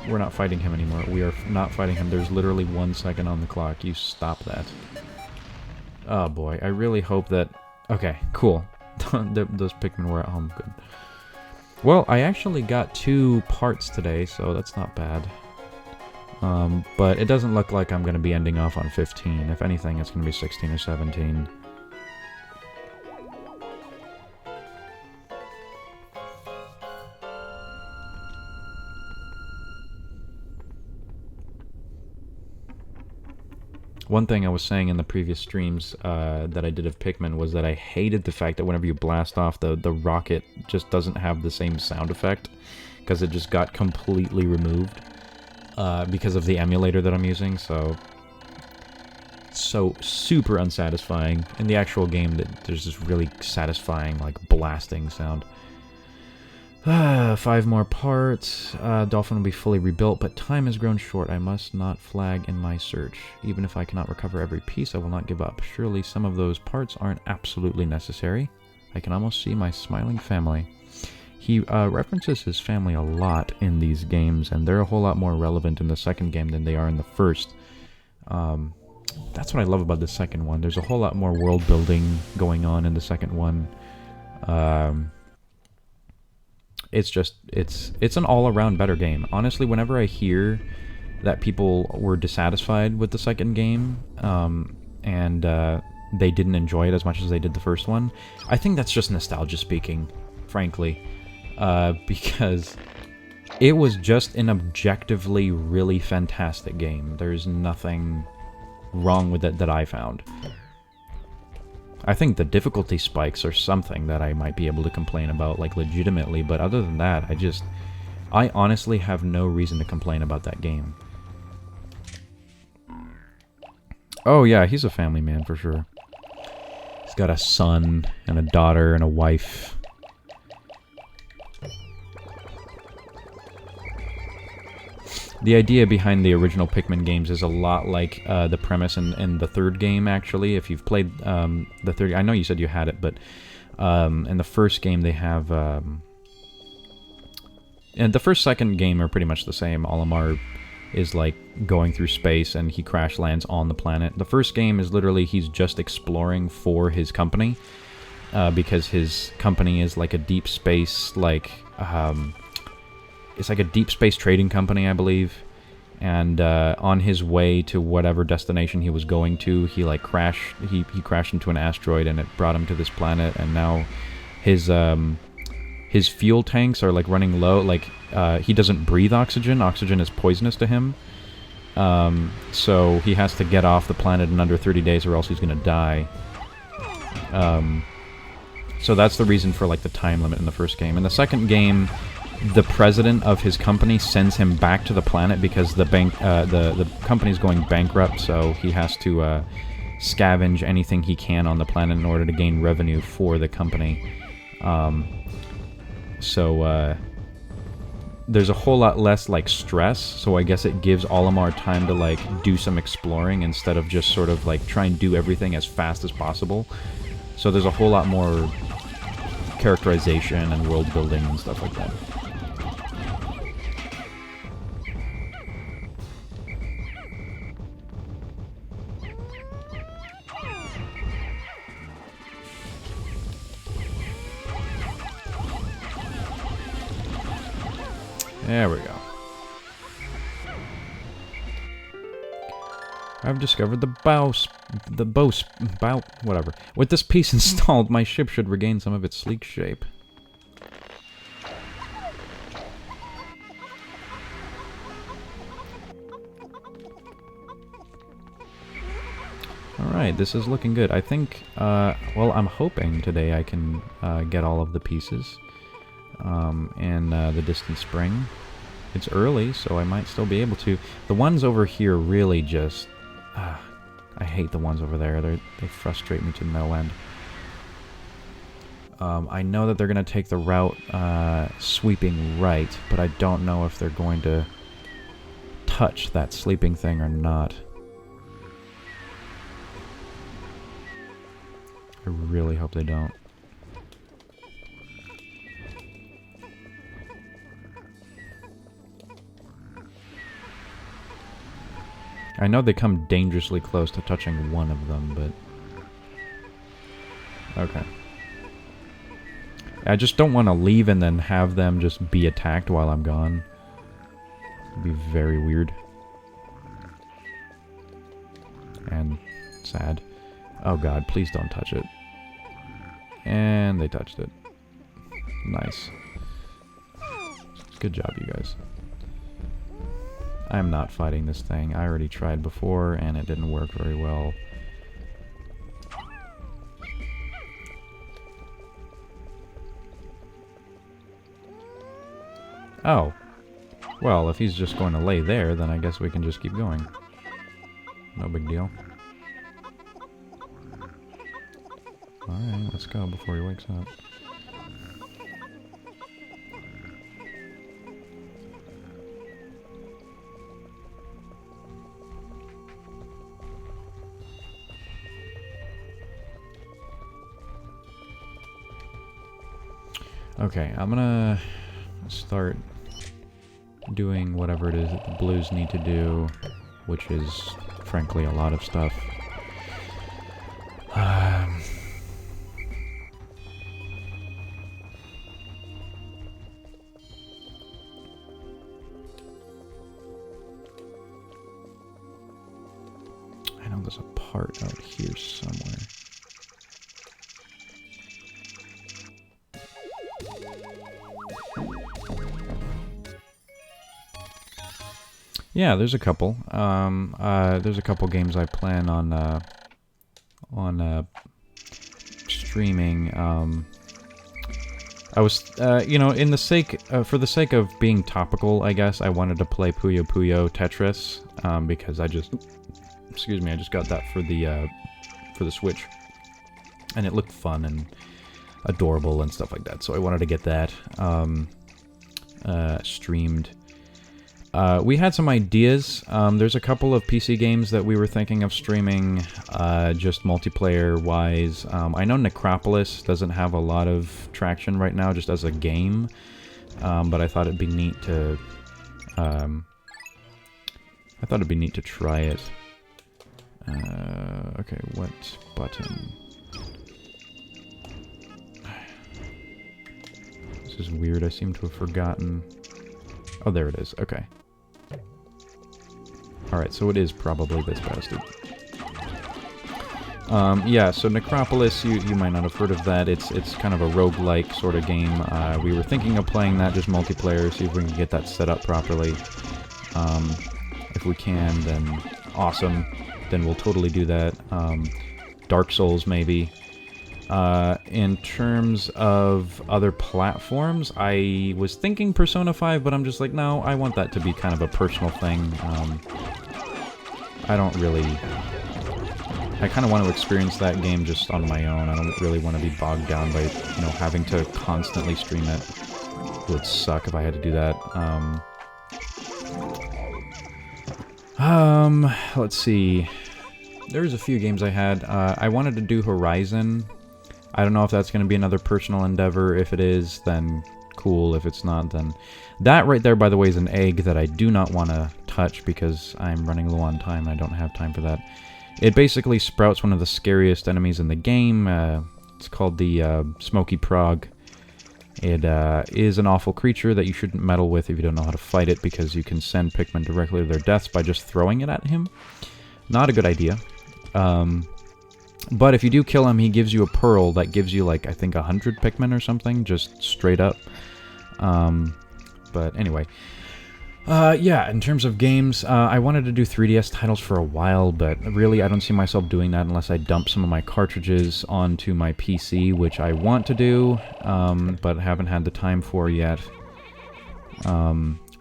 A: We're not fighting him anymore. We are not fighting him. There's literally 1 second on the clock. You stop that. Oh boy, I really hope that... Okay, cool. Those Pikmin were at home. Good. Well, I actually got 2 parts today, so that's not bad. But it doesn't look like I'm going to be ending off on 15. If anything, it's going to be 16 or 17. One thing I was saying in the previous streams that I did of Pikmin was that I hated the fact that whenever you blast off, the rocket just doesn't have the same sound effect, because it just got completely removed because of the emulator that I'm using, so super unsatisfying. In the actual game, there's this really satisfying, like, blasting sound. 5 more parts. Dolphin will be fully rebuilt, but time has grown short. I must not flag in my search. Even if I cannot recover every piece, I will not give up. Surely some of those parts aren't absolutely necessary. I can almost see my smiling family. He references his family a lot in these games, and they're a whole lot more relevant in the second game than they are in the first. That's what I love about the second one. There's a whole lot more world building going on in the second one. It's just, it's an all-around better game. Honestly, whenever I hear that people were dissatisfied with the second game, and they didn't enjoy it as much as they did the first one, I think that's just nostalgia speaking, frankly. Because it was just an objectively really fantastic game. There's nothing wrong with it that I found. I think the difficulty spikes are something that I might be able to complain about, like, legitimately, but other than that, I honestly have no reason to complain about that game. Oh yeah, he's a family man for sure. He's got a son, and a daughter, and a wife. The idea behind the original Pikmin games is a lot like the premise in the third game, actually. If you've played the third... I know you said you had it, but in the first game they have... and the first, second game are pretty much the same. Olimar is like going through space and he crash lands on the planet. The first game is literally he's just exploring for his company because his company is like a deep space, like... it's like a deep space trading company, I believe. And on his way to whatever destination he was going to, he like crashed. He crashed into an asteroid, and it brought him to this planet. And now his fuel tanks are like running low. Like he doesn't breathe oxygen. Oxygen is poisonous to him. So he has to get off the planet in under 30 days, or else he's gonna die. So that's the reason for like the time limit in the first game. In the second game, the president of his company sends him back to the planet because the company's going bankrupt, so he has to scavenge anything he can on the planet in order to gain revenue for the company. There's a whole lot less like stress, so I guess it gives Olimar time to like do some exploring instead of just sort of like try and do everything as fast as possible. So there's a whole lot more characterization and world building and stuff like that. There we go. I've discovered the bow, whatever. With this piece installed, my ship should regain some of its sleek shape. Alright, this is looking good. I think, well, I'm hoping today I can get all of the pieces. And the distant spring. It's early, so I might still be able to. The ones over here really just... I hate the ones over there. They frustrate me to no end. I know that they're going to take the route sweeping right, but I don't know if they're going to touch that sleeping thing or not. I really hope they don't. I know they come dangerously close to touching one of them, but... okay. I just don't want to leave and then have them just be attacked while I'm gone. It'd be very weird. And sad. Oh god, please don't touch it. And they touched it. Nice. Good job, you guys. I'm not fighting this thing. I already tried before, and it didn't work very well. Oh. Well, if he's just going to lay there, then I guess we can just keep going. No big deal. Alright, let's go before he wakes up. Okay, I'm gonna start doing whatever it is that the blues need to do, which is, frankly, a lot of stuff. I know there's a part out here somewhere. Yeah, there's a couple. There's a couple games I plan on streaming, I was, you know, for the sake of being topical, I guess, I wanted to play Puyo Puyo Tetris, because I just got that for the Switch, and it looked fun and adorable and stuff like that, so I wanted to get that, streamed. We had some ideas. There's a couple of PC games that we were thinking of streaming, just multiplayer-wise. I know Necropolis doesn't have a lot of traction right now, just as a game, but I thought it'd be neat to, try it. Okay, what button? This is weird. I seem to have forgotten. Oh, there it is. Okay. Alright, so it is probably this bastard. Yeah, so Necropolis, you might not have heard of that. It's kind of a roguelike sort of game. We were thinking of playing that just multiplayer, see if we can get that set up properly. If we can, then awesome. Then we'll totally do that. Dark Souls, maybe. In terms of other platforms, I was thinking Persona 5, but I'm just like, no, I want that to be kind of a personal thing. I don't really... I kind of want to experience that game just on my own. I don't really want to be bogged down by, you know, having to constantly stream it. It would suck if I had to do that. Let's see. There's a few games I had. I wanted to do Horizon. I don't know if that's going to be another personal endeavor. If it is, then cool. If it's not, then... That right there, by the way, is an egg that I do not want to touch because I'm running low on time. I don't have time for that. It basically sprouts one of the scariest enemies in the game. It's called the Smoky Prog. It is an awful creature that you shouldn't meddle with if you don't know how to fight it, because you can send Pikmin directly to their deaths by just throwing it at him. Not a good idea. But if you do kill him, he gives you a pearl that gives you, like, I think 100 Pikmin or something, just straight up. But anyway. Yeah, in terms of games, I wanted to do 3DS titles for a while, but really I don't see myself doing that unless I dump some of my cartridges onto my PC, which I want to do, but haven't had the time for yet.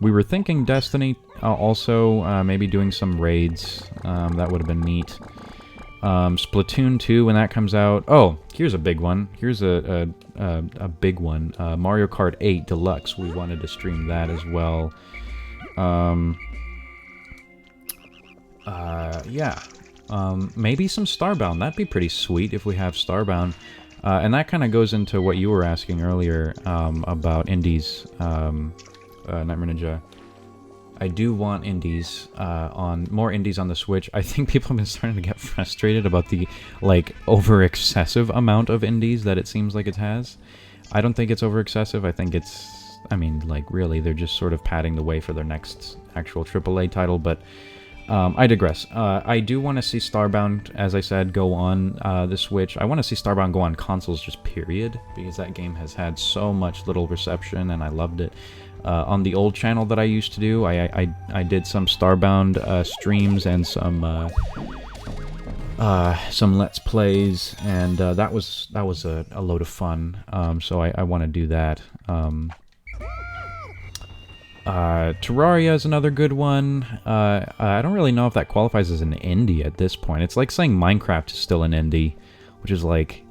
A: We were thinking Destiny, also, maybe doing some raids. That would have been neat. Splatoon 2, when that comes out... Oh, here's a big one. Here's a big one. Mario Kart 8 Deluxe. We wanted to stream that as well. Yeah. Maybe some Starbound. That'd be pretty sweet if we have Starbound. And that kind of goes into what you were asking earlier, about indies. Nightmare Ninja. I do want indies, more indies on the Switch. I think people have been starting to get frustrated about the, like, over-excessive amount of indies that it seems like it has. I don't think it's over-excessive. I think it's, I mean, like, really, they're just sort of padding the way for their next actual AAA title, but I digress. I do want to see Starbound, as I said, go on the Switch. I want to see Starbound go on consoles, just period, because that game has had so much little reception, and I loved it. On the old channel that I used to do, I did some Starbound streams and some Let's Plays, and that was a load of fun. So I want to do that. Terraria is another good one. I don't really know if that qualifies as an indie at this point. It's like saying Minecraft is still an indie, which is like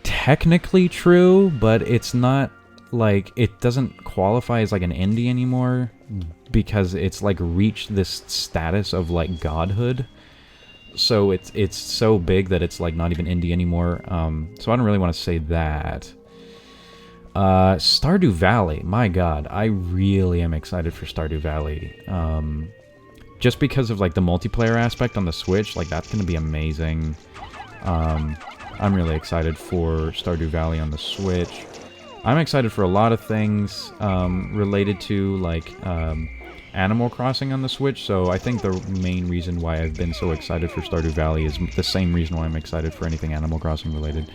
A: technically true, but it's not. Like, it doesn't qualify as, like, an indie anymore, because it's, like, reached this status of, like, godhood. So it's so big that it's, like, not even indie anymore. So I don't really want to say that. Stardew Valley, my god, I really am excited for Stardew Valley. Just because of, like, the multiplayer aspect on the Switch, like, that's gonna be amazing. I'm really excited for Stardew Valley on the Switch. I'm excited for a lot of things related to, like, Animal Crossing on the Switch, so I think the main reason why I've been so excited for Stardew Valley is the same reason why I'm excited for anything Animal Crossing related.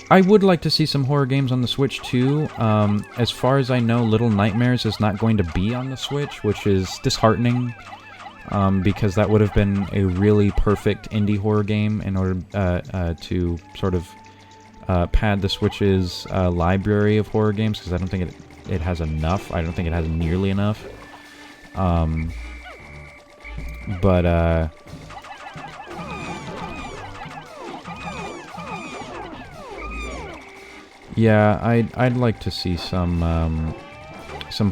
A: I would like to see some horror games on the Switch, too. As far as I know, Little Nightmares is not going to be on the Switch, which is disheartening. because that would have been a really perfect indie horror game in order to sort of pad the Switch's library of horror games, because I don't think it has enough. I don't think it has nearly enough. Yeah, I'd like to see some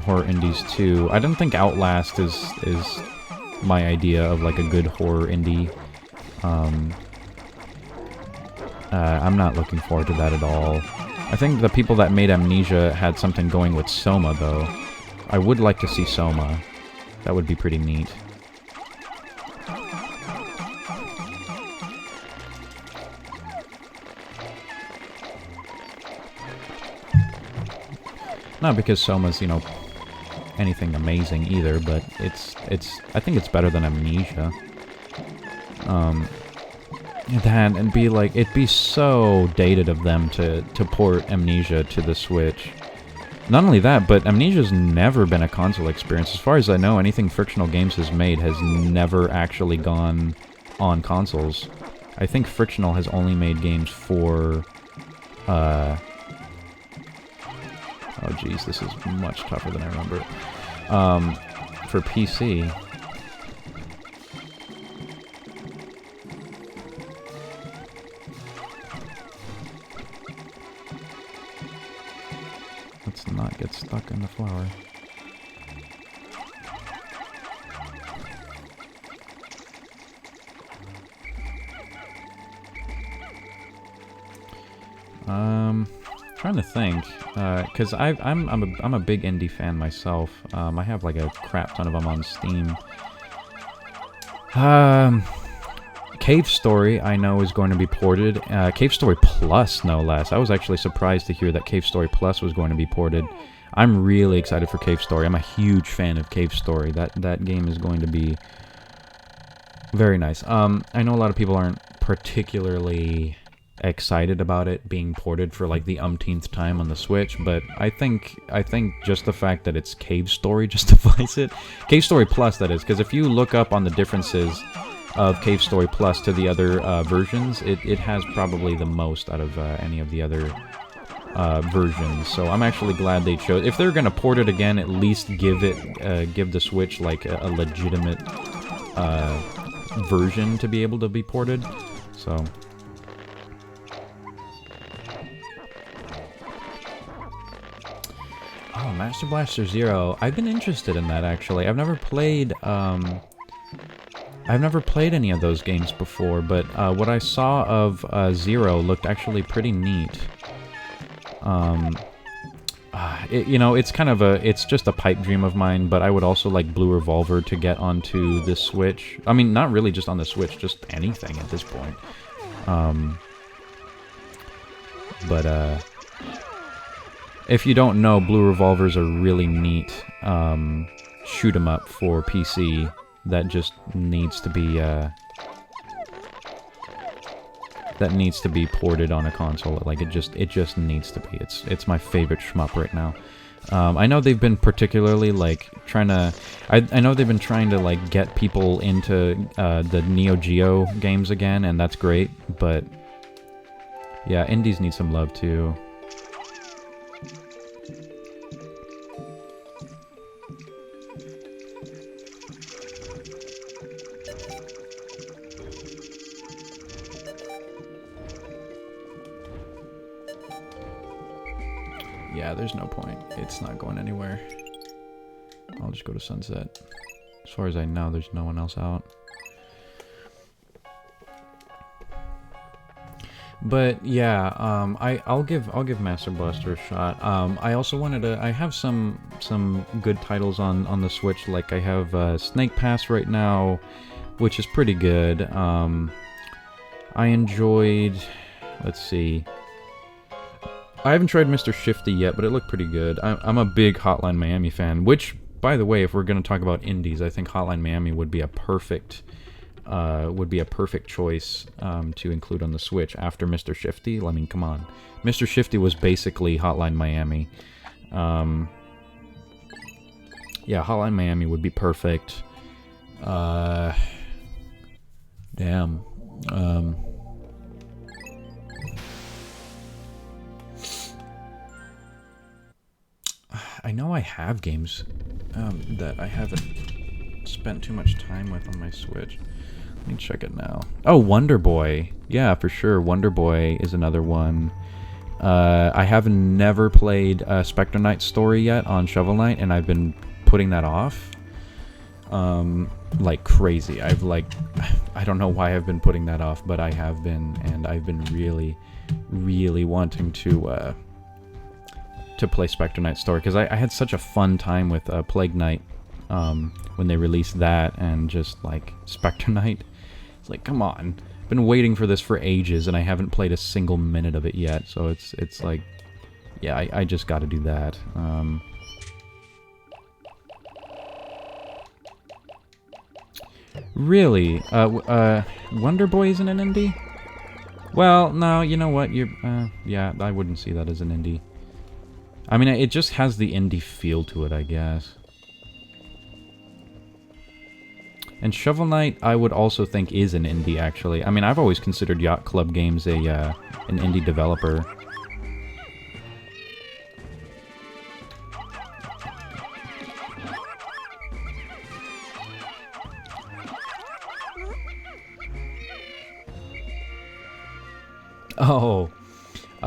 A: horror indies too. I don't think Outlast is my idea of like a good horror indie. I'm not looking forward to that at all. I think the people that made Amnesia had something going with Soma though. I would like to see Soma. That would be pretty neat. Not because Soma's, you know, anything amazing either, but I think it's better than Amnesia. And be like, it'd be so dated of them to port Amnesia to the Switch. Not only that, but Amnesia's never been a console experience. As far as I know, anything Frictional Games has made has never actually gone on consoles. I think Frictional has only made games for, oh geez, this is much tougher than I remember. For PC. Let's not get stuck in the flower. Trying to think, because I'm a big indie fan myself. I have like a crap ton of them on Steam. Cave Story I know is going to be ported. Cave Story Plus, no less. I was actually surprised to hear that Cave Story Plus was going to be ported. I'm really excited for Cave Story. I'm a huge fan of Cave Story. That game is going to be very nice. I know a lot of people aren't particularly excited about it being ported for like the umpteenth time on the Switch, but I think just the fact that it's Cave Story justifies it. Cave Story Plus, that is, because if you look up on the differences of Cave Story Plus to the other versions, it has probably the most out of any of the other versions. So I'm actually glad they chose. If they're gonna port it again, at least give the Switch like a legitimate version to be able to be ported. So. Oh, Master Blaster Zero. I've been interested in that, actually. I've never played any of those games before, but what I saw of Zero looked actually pretty neat. You know, it's kind of it's just a pipe dream of mine, but I would also like Blue Revolver to get onto the Switch. I mean, not really just on the Switch, just anything at this point. If you don't know, Blue Revolver's a really neat shoot 'em up for PC that just needs to be ported on a console. Like it just needs to be. It's my favorite shmup right now. I know they've been particularly like trying to. I know they've been trying to like get people into the Neo Geo games again, and that's great. But yeah, indies need some love too. Yeah, there's no point. It's not going anywhere. I'll just go to Sunset. As far as I know, there's no one else out. But yeah, I'll give Master Blaster a shot. I also wanted to. I have some good titles on the Switch. Like I have Snake Pass right now, which is pretty good. I enjoyed. Let's see. I haven't tried Mr. Shifty yet, but it looked pretty good. I'm a big Hotline Miami fan, which, by the way, if we're going to talk about indies, I think Hotline Miami would be a perfect choice to include on the Switch after Mr. Shifty. I mean, come on. Mr. Shifty was basically Hotline Miami. Yeah, Hotline Miami would be perfect. Damn. I know I have games that I haven't spent too much time with on my Switch. Let me check it now. Oh, Wonder Boy. Yeah, for sure. Wonder Boy is another one. I have never played Spectre Knight's story yet on Shovel Knight, and I've been putting that off. Like crazy. I don't know why I've been putting that off, but I have been, and I've been really, really wanting to play Spectre Knight's story, because I had such a fun time with Plague Knight when they released that, and just like Spectre Knight. It's like, come on. Been waiting for this for ages, and I haven't played a single minute of it yet, so it's like, yeah, I just gotta do that. Really? Wonder Boy isn't an indie? Well, no, you know what, yeah, I wouldn't see that as an indie. I mean, it just has the indie feel to it, I guess. And Shovel Knight, I would also think is an indie, actually. I mean, I've always considered Yacht Club Games an indie developer.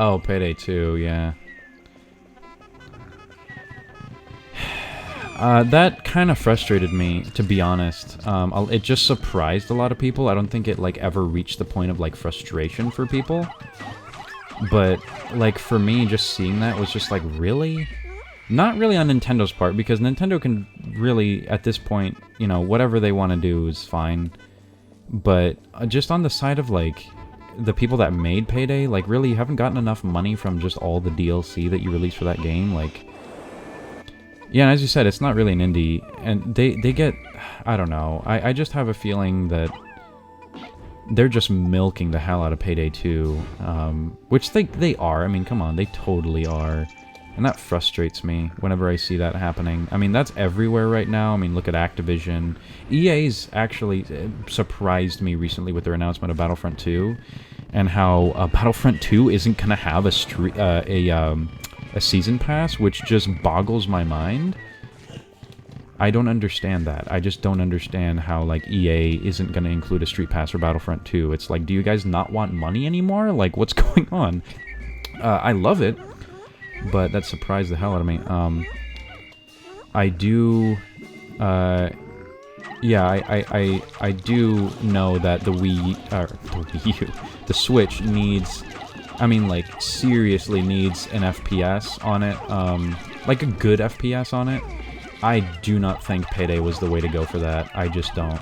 A: Oh, Payday 2, yeah. That kind of frustrated me, to be honest. It just surprised a lot of people. I don't think it, like, ever reached the point of, like, frustration for people. But, like, for me, just seeing that was just like, really? Not really on Nintendo's part, because Nintendo can really, at this point, you know, whatever they want to do is fine. But just on the side of, like, the people that made Payday, like, really, you haven't gotten enough money from just all the DLC that you released for that game, like... Yeah, and as you said, it's not really an indie, and they get... I don't know, I just have a feeling that they're just milking the hell out of Payday 2, which they are, I mean, come on, they totally are, and that frustrates me whenever I see that happening. I mean, that's everywhere right now. I mean, look at Activision. EA's actually surprised me recently with their announcement of Battlefront 2, and how Battlefront 2 isn't going to have a season pass, which just boggles my mind. I don't understand that. I just don't understand how, like, EA isn't going to include a street pass for Battlefront 2. It's like, do you guys not want money anymore? Like, what's going on? I love it, but that surprised the hell out of me. I do... yeah, I do know that the Wii U, the Switch needs... I mean, like, seriously needs an FPS on it, like a good FPS on it. I do not think Payday was the way to go for that. I just don't.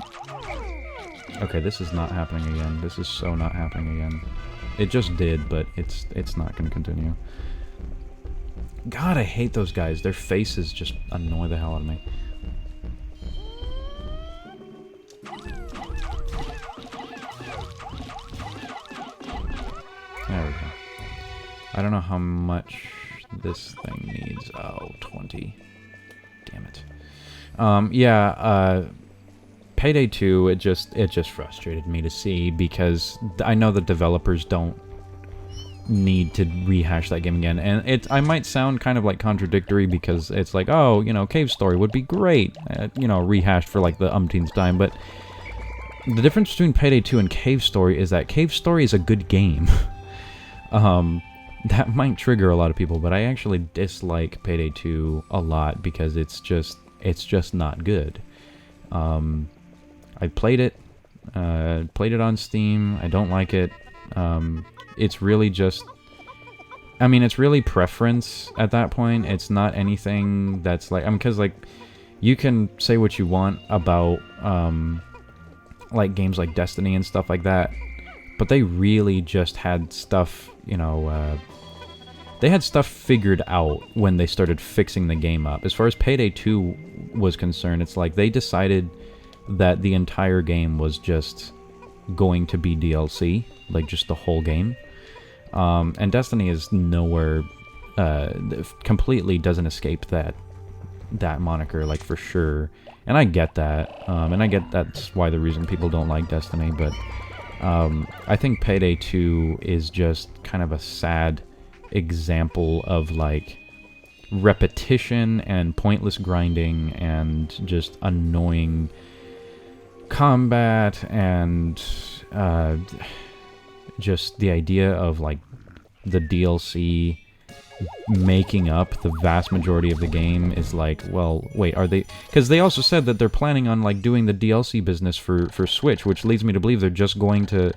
A: Okay, this is not happening again. This is so not happening again. It just did, but it's not going to continue. God, I hate those guys. Their faces just annoy the hell out of me. There we go. I don't know how much this thing needs. Oh, 20. Damn it. Yeah, Payday 2, it just frustrated me to see, because I know the developers don't need to rehash that game again, and I might sound kind of like contradictory, because it's like, oh, you know, Cave Story would be great, you know, rehashed for like the umpteenth time, but the difference between Payday 2 and Cave Story is that Cave Story is a good game. That might trigger a lot of people, but I actually dislike Payday 2 a lot, because it's just not good. I played it on Steam. I don't like it. It's really just... I mean, it's really preference at that point. It's not anything that's like... I mean, because, like, you can say what you want about, like, games like Destiny and stuff like that, but they really just had stuff, you know, they had stuff figured out when they started fixing the game up. As far as Payday 2 was concerned, it's like they decided that the entire game was just going to be DLC, like just the whole game. And Destiny is nowhere, completely doesn't escape that that moniker, like, for sure. And I get that, and I get that's why the reason people don't like Destiny, but I think Payday 2 is just kind of a sad example of, like, repetition and pointless grinding and just annoying combat and just the idea of, like, the DLC making up the vast majority of the game is like, well, wait, are they... Because they also said that they're planning on, like, doing the DLC business for Switch, which leads me to believe they're just going to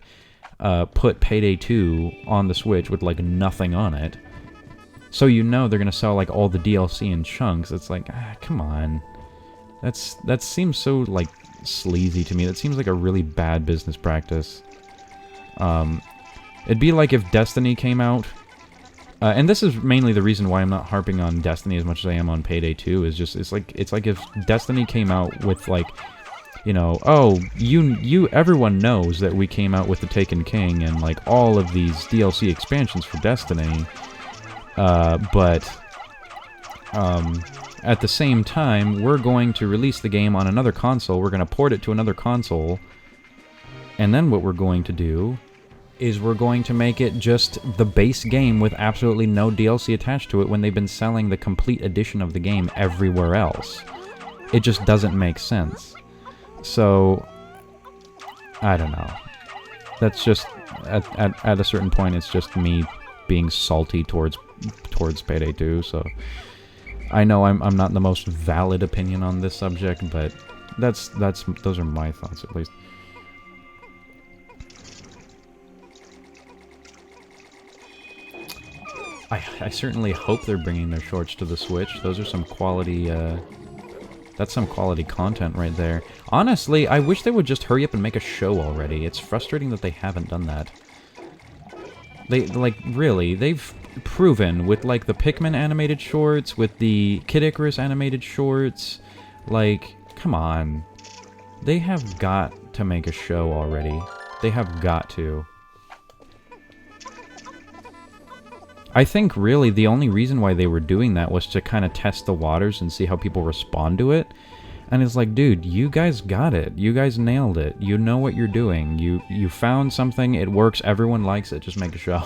A: put Payday 2 on the Switch with, like, nothing on it. So you know they're going to sell, like, all the DLC in chunks. It's like, come on. That seems so, like, sleazy to me. That seems like a really bad business practice. It'd be like if Destiny came out... and this is mainly the reason why I'm not harping on Destiny as much as I am on Payday 2, is just, it's like if Destiny came out with, like, you know, oh, everyone knows that we came out with the Taken King and, like, all of these DLC expansions for Destiny, but at the same time, we're going to release the game on another console, we're going to port it to another console, and then what we're going to do is we're going to make it just the base game with absolutely no DLC attached to it when they've been selling the complete edition of the game everywhere else. It just doesn't make sense. So, I don't know. That's just, at a certain point, it's just me being salty towards Payday 2, so... I know I'm not the most valid opinion on this subject, but those are my thoughts, at least. I certainly hope they're bringing their shorts to the Switch. Those are some quality, that's some quality content right there. Honestly, I wish they would just hurry up and make a show already. It's frustrating that they haven't done that. Like, really, they've proven with, like, the Pikmin animated shorts, with the Kid Icarus animated shorts, like, come on. They have got to make a show already. They have got to. I think, really, the only reason why they were doing that was to kind of test the waters and see how people respond to it. And it's like, dude, you guys got it. You guys nailed it. You know what you're doing. You found something, it works, everyone likes it, just make a show.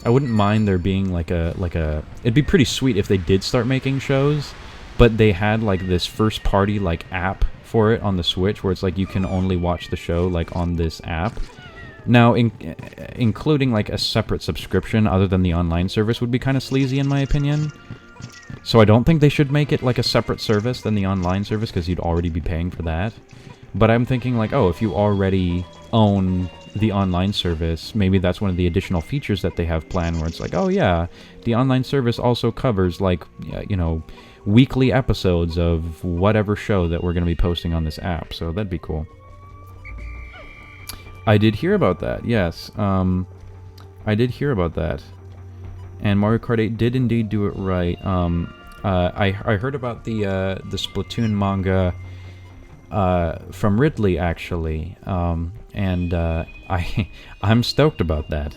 A: I wouldn't mind there being, like a... It'd be pretty sweet if they did start making shows, but they had, like, this first-party, like, app for it on the Switch, where it's like you can only watch the show, like, on this app. Now, including, like, a separate subscription other than the online service would be kind of sleazy, in my opinion. So I don't think they should make it, like, a separate service than the online service, because you'd already be paying for that. But I'm thinking, like, oh, if you already own the online service, maybe that's one of the additional features that they have planned, where it's like, oh, yeah, the online service also covers, like, you know, weekly episodes of whatever show that we're going to be posting on this app, so that'd be cool. I did hear about that, yes. I did hear about that. And Mario Kart 8 did indeed do it right. I heard about the Splatoon manga from Ridley, actually. And I'm stoked about that.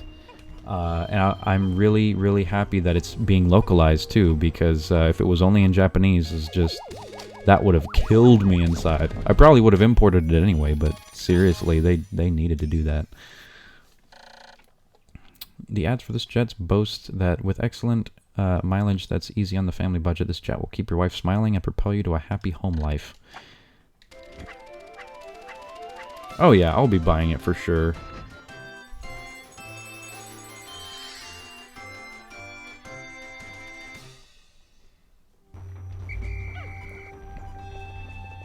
A: And I'm really, really happy that it's being localized, too, because if it was only in Japanese, it's just... That would have killed me inside. I probably would have imported it anyway, but seriously, they needed to do that. The ads for this jet boast that with excellent mileage that's easy on the family budget, this jet will keep your wife smiling and propel you to a happy home life. Oh yeah, I'll be buying it for sure.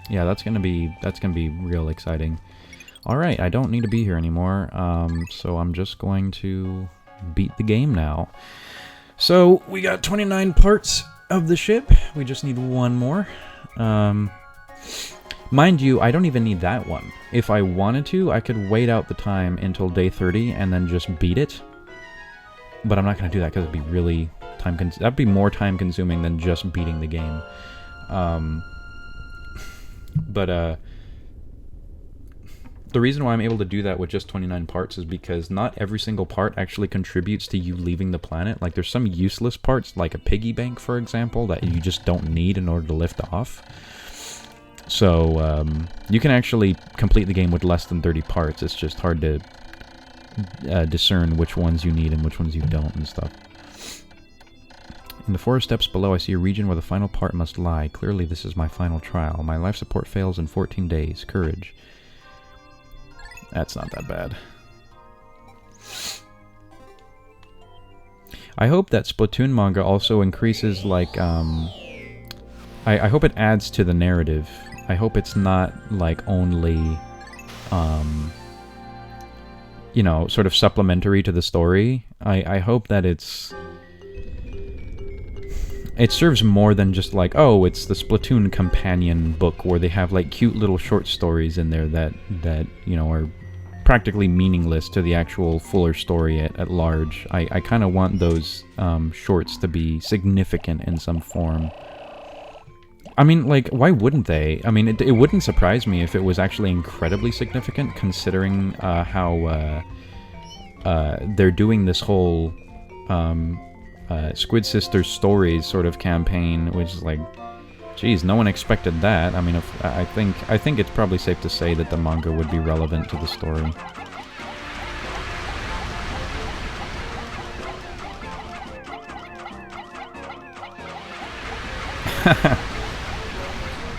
A: Yeah, that's gonna be real exciting. Alright, I don't need to be here anymore, so I'm just going to beat the game now. So, we got 29 parts of the ship. We just need one more. Mind you, I don't even need that one. If I wanted to, I could wait out the time until day 30 and then just beat it. But I'm not going to do that because it'd be really that'd be more time consuming than just beating the game. But the reason why I'm able to do that with just 29 parts is because not every single part actually contributes to you leaving the planet. Like, there's some useless parts, like a piggy bank, for example, that you just don't need in order to lift off. So, you can actually complete the game with less than 30 parts. It's just hard to discern which ones you need and which ones you don't and stuff. In the forest steps below, I see a region where the final part must lie. Clearly, this is my final trial. My life support fails in 14 days. Courage. That's not that bad. I hope that Splatoon manga also increases, like, I hope it adds to the narrative. I hope it's not, like, only, you know, sort of supplementary to the story. I hope that it serves more than just like, oh, it's the Splatoon companion book where they have like cute little short stories in there that you know, are practically meaningless to the actual fuller story at large. I kind of want those shorts to be significant in some form. I mean, like, why wouldn't they? I mean, it wouldn't surprise me if it was actually incredibly significant, considering how they're doing this whole Squid Sisters Stories sort of campaign, which is like, geez, no one expected that. I mean, I think it's probably safe to say that the manga would be relevant to the story.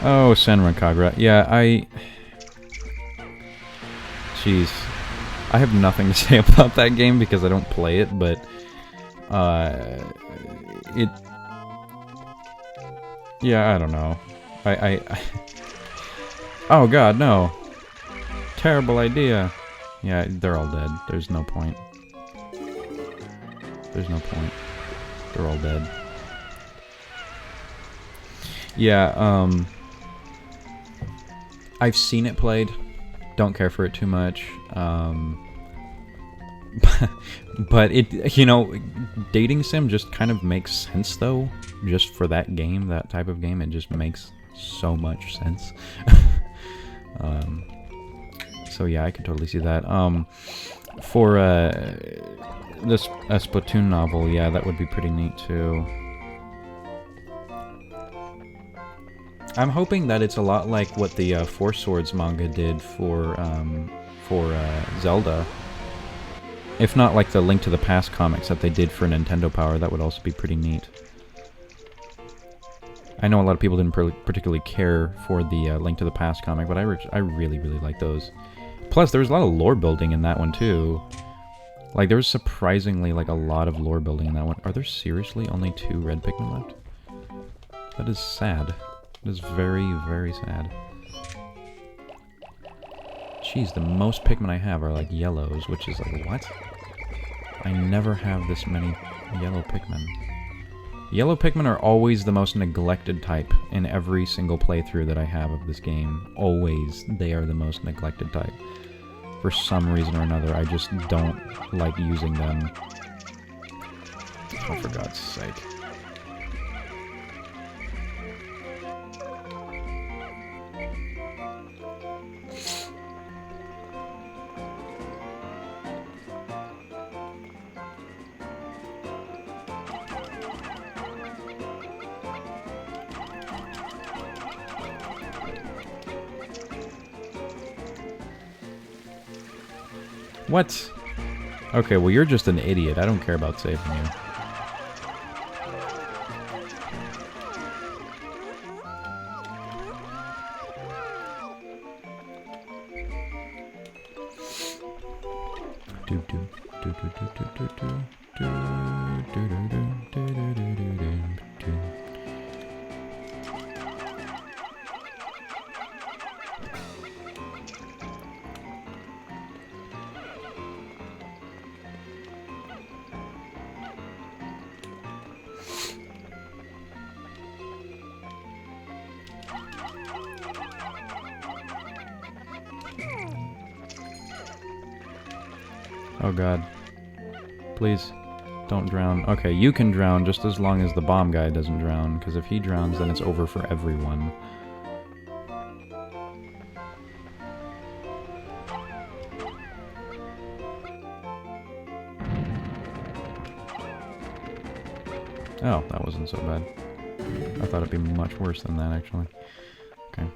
A: Oh, Senran Kagura. Yeah, jeez. I have nothing to say about that game because I don't play it, but yeah, I don't know. Oh god, no. Terrible idea. Yeah, they're all dead. There's no point. There's no point. They're all dead. Yeah, I've seen it played. Don't care for it too much. But it, you know, dating sim just kind of makes sense though. Just for that game, that type of game, it just makes so much sense. So yeah, I could totally see that. For this Splatoon novel, yeah, that would be pretty neat too. I'm hoping that it's a lot like what the Four Swords manga did for Zelda. If not like the Link to the Past comics that they did for Nintendo Power, that would also be pretty neat. I know a lot of people didn't particularly care for the Link to the Past comic, but I really, really like those. Plus, there was a lot of lore building in that one, too. Like, there was surprisingly, like, a lot of lore building in that one. Are there seriously only 2 red Pikmin left? That is sad. That is very, very sad. Jeez, the most Pikmin I have are, like, yellows, which is like, what? I never have this many yellow Pikmin. Yellow Pikmin are always the most neglected type in every single playthrough that I have of this game. Always, they are the most neglected type. For some reason or another, I just don't like using them. Oh, for God's sake. What? Okay, well you're just an idiot. I don't care about saving you. Oh god. Please, don't drown. Okay, you can drown just as long as the bomb guy doesn't drown, because if he drowns, then it's over for everyone. Oh, that wasn't so bad. I thought it'd be much worse than that, actually. Okay.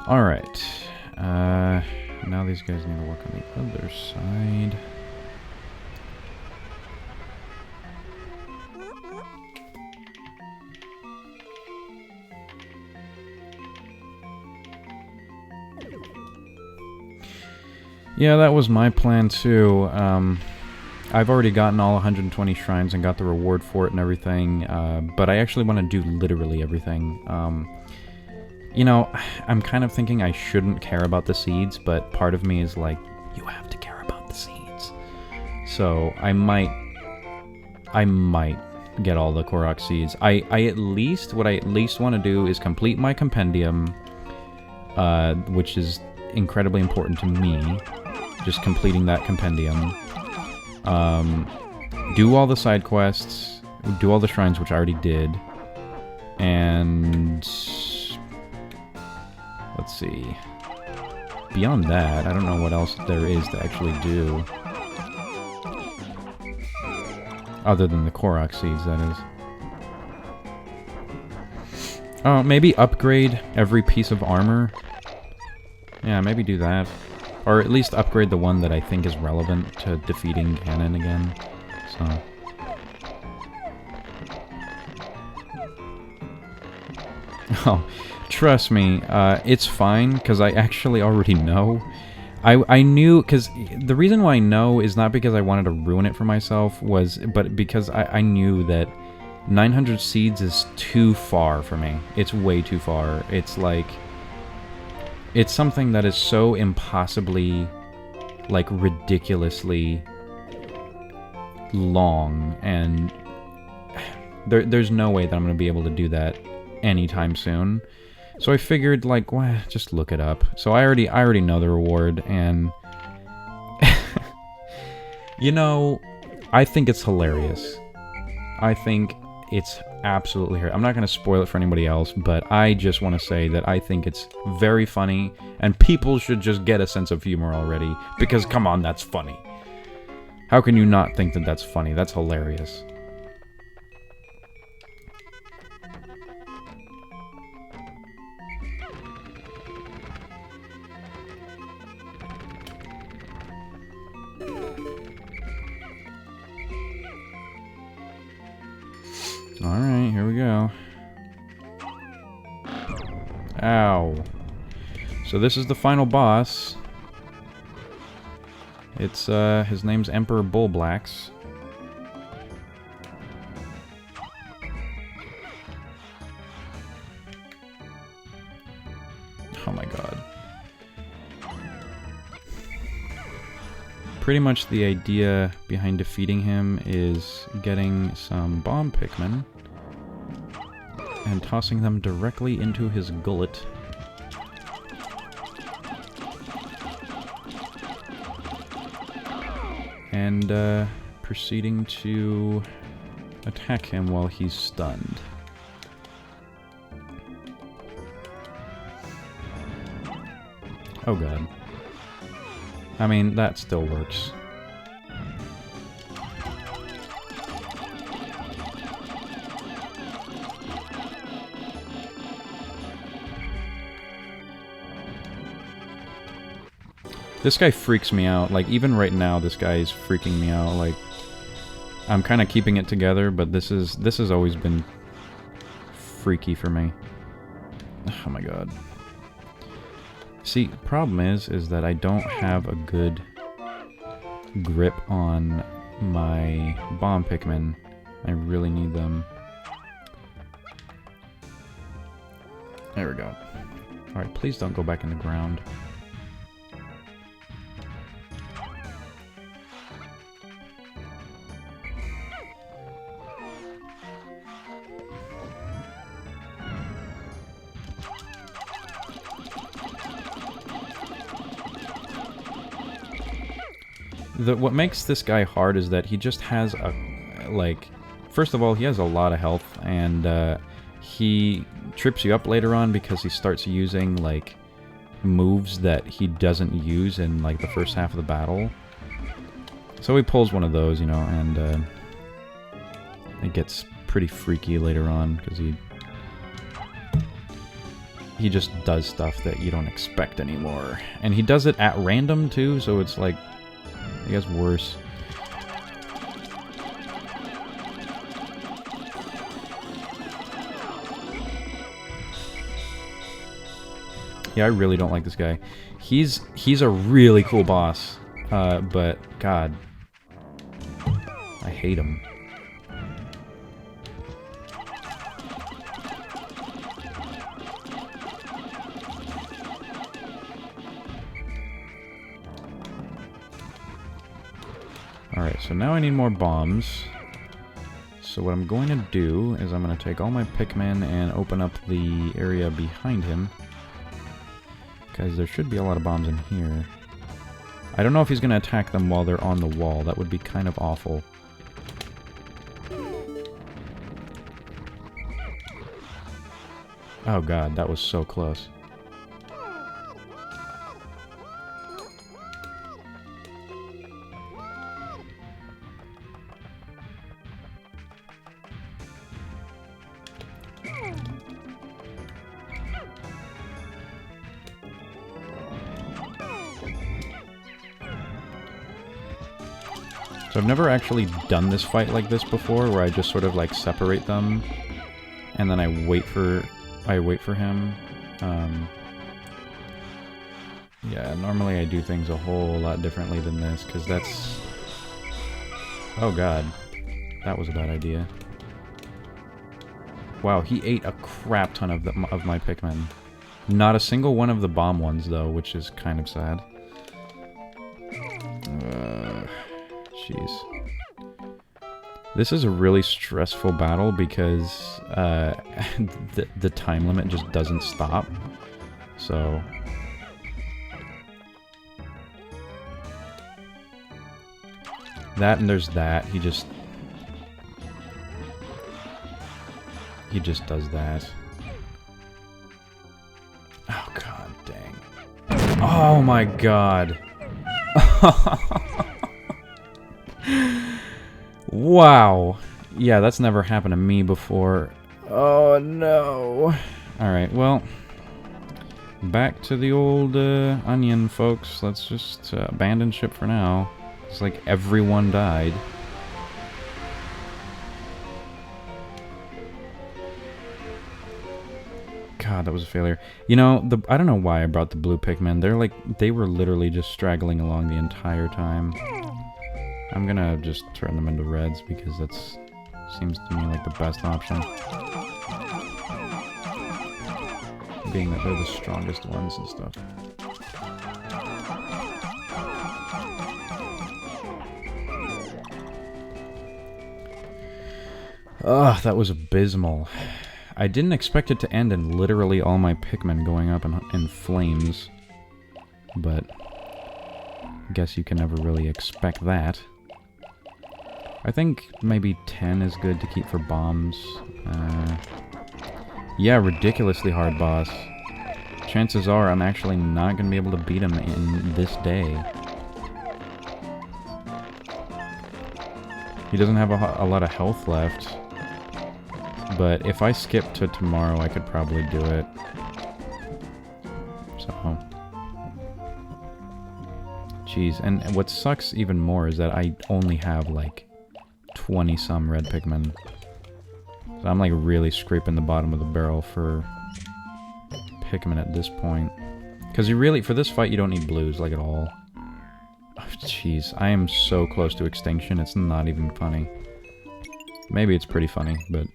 A: Alright. Now these guys need to work on the other side. Yeah, that was my plan too. I've already gotten all 120 shrines and got the reward for it and everything, but I actually want to do literally everything. You know, I'm kind of thinking I shouldn't care about the seeds, but part of me is like, you have to care about the seeds. So I might get all the Korok seeds. What I at least want to do is complete my compendium, which is incredibly important to me. Just completing that compendium. Do all the side quests, do all the shrines, which I already did, and let's see. Beyond that, I don't know what else there is to actually do. Other than the Korok seeds, that is. Oh, maybe upgrade every piece of armor. Yeah, maybe do that. Or at least upgrade the one that I think is relevant to defeating Ganon again. So. Oh, trust me, it's fine, because I actually already know. I knew, because the reason why I know is not because I wanted to ruin it for myself, but because I knew that 900 seeds is too far for me. It's way too far. It's like, it's something that is so impossibly, like, ridiculously long, and there's no way that I'm going to be able to do that anytime soon. So I figured, like, well, just look it up. So I already know the reward, and you know, I think it's hilarious. I think it's absolutely hilarious. I'm not going to spoil it for anybody else, but I just want to say that I think it's very funny, and people should just get a sense of humor already, because come on, that's funny. How can you not think that that's funny? That's hilarious. Alright, here we go. Ow. So this is the final boss. It's, his name's Emperor Bullblax. Oh my god. Pretty much the idea behind defeating him is getting some bomb Pikmin and tossing them directly into his gullet. And proceeding to attack him while he's stunned. Oh god. I mean, that still works. This guy freaks me out. Like, even right now, this guy is freaking me out. Like, I'm kind of keeping it together, but this has always been freaky for me. Oh my god. See, the problem is that I don't have a good grip on my bomb Pikmin. I really need them. There we go. Alright, please don't go back in the ground. What makes this guy hard is that he just has like, first of all, he has a lot of health, and he trips you up later on because he starts using, like, moves that he doesn't use in, like, the first half of the battle. So he pulls one of those, you know, and it gets pretty freaky later on because he just does stuff that you don't expect anymore. And he does it at random, too, so it's, like, I guess worse. Yeah, I really don't like this guy. He's a really cool boss, but God, I hate him. Alright, so now I need more bombs. So what I'm going to do is I'm going to take all my Pikmin and open up the area behind him. Because there should be a lot of bombs in here. I don't know if he's going to attack them while they're on the wall. That would be kind of awful. Oh god, that was so close. So I've never actually done this fight like this before, where I just sort of like separate them, and then I wait for him. Yeah, normally I do things a whole lot differently than this, because that's... Oh god, that was a bad idea. Wow, he ate a crap ton of my Pikmin. Not a single one of the bomb ones, though, which is kind of sad. Jeez. This is a really stressful battle because the time limit just doesn't stop. So... that and there's that. He just does that. Oh god dang. Oh my god. Wow. Yeah, that's never happened to me before. Oh no. Alright, well, back to the old onion, folks. Let's just abandon ship for now. It's like everyone died. God, that was a failure. You know, I don't know why I brought the blue Pikmin. They were literally just straggling along the entire time. I'm gonna just turn them into reds because that seems to me like the best option. Being that they're the strongest ones and stuff. Ugh, that was abysmal. I didn't expect it to end in literally all my Pikmin going up in flames. But I guess you can never really expect that. I think maybe 10 is good to keep for bombs. Yeah, ridiculously hard boss. Chances are I'm actually not going to be able to beat him in this day. He doesn't have a lot of health left. But if I skip to tomorrow, I could probably do it. So... jeez, and what sucks even more is that I only have, like, 20-some red Pikmin. So I'm, like, really scraping the bottom of the barrel for Pikmin at this point. Because you really, for this fight, you don't need blues, like, at all. Oh, jeez, I am so close to extinction, it's not even funny. Maybe it's pretty funny, but...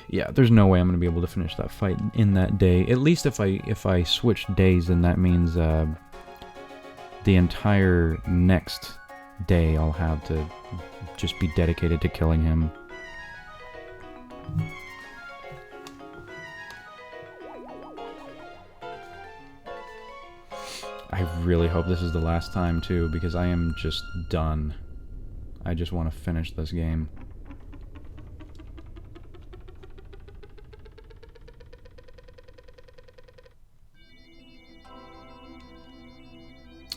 A: yeah, there's no way I'm going to be able to finish that fight in that day. At least if I switch days, then that means the entire next day I'll have to just be dedicated to killing him. I really hope this is the last time, too, because I am just done. I just want to finish this game.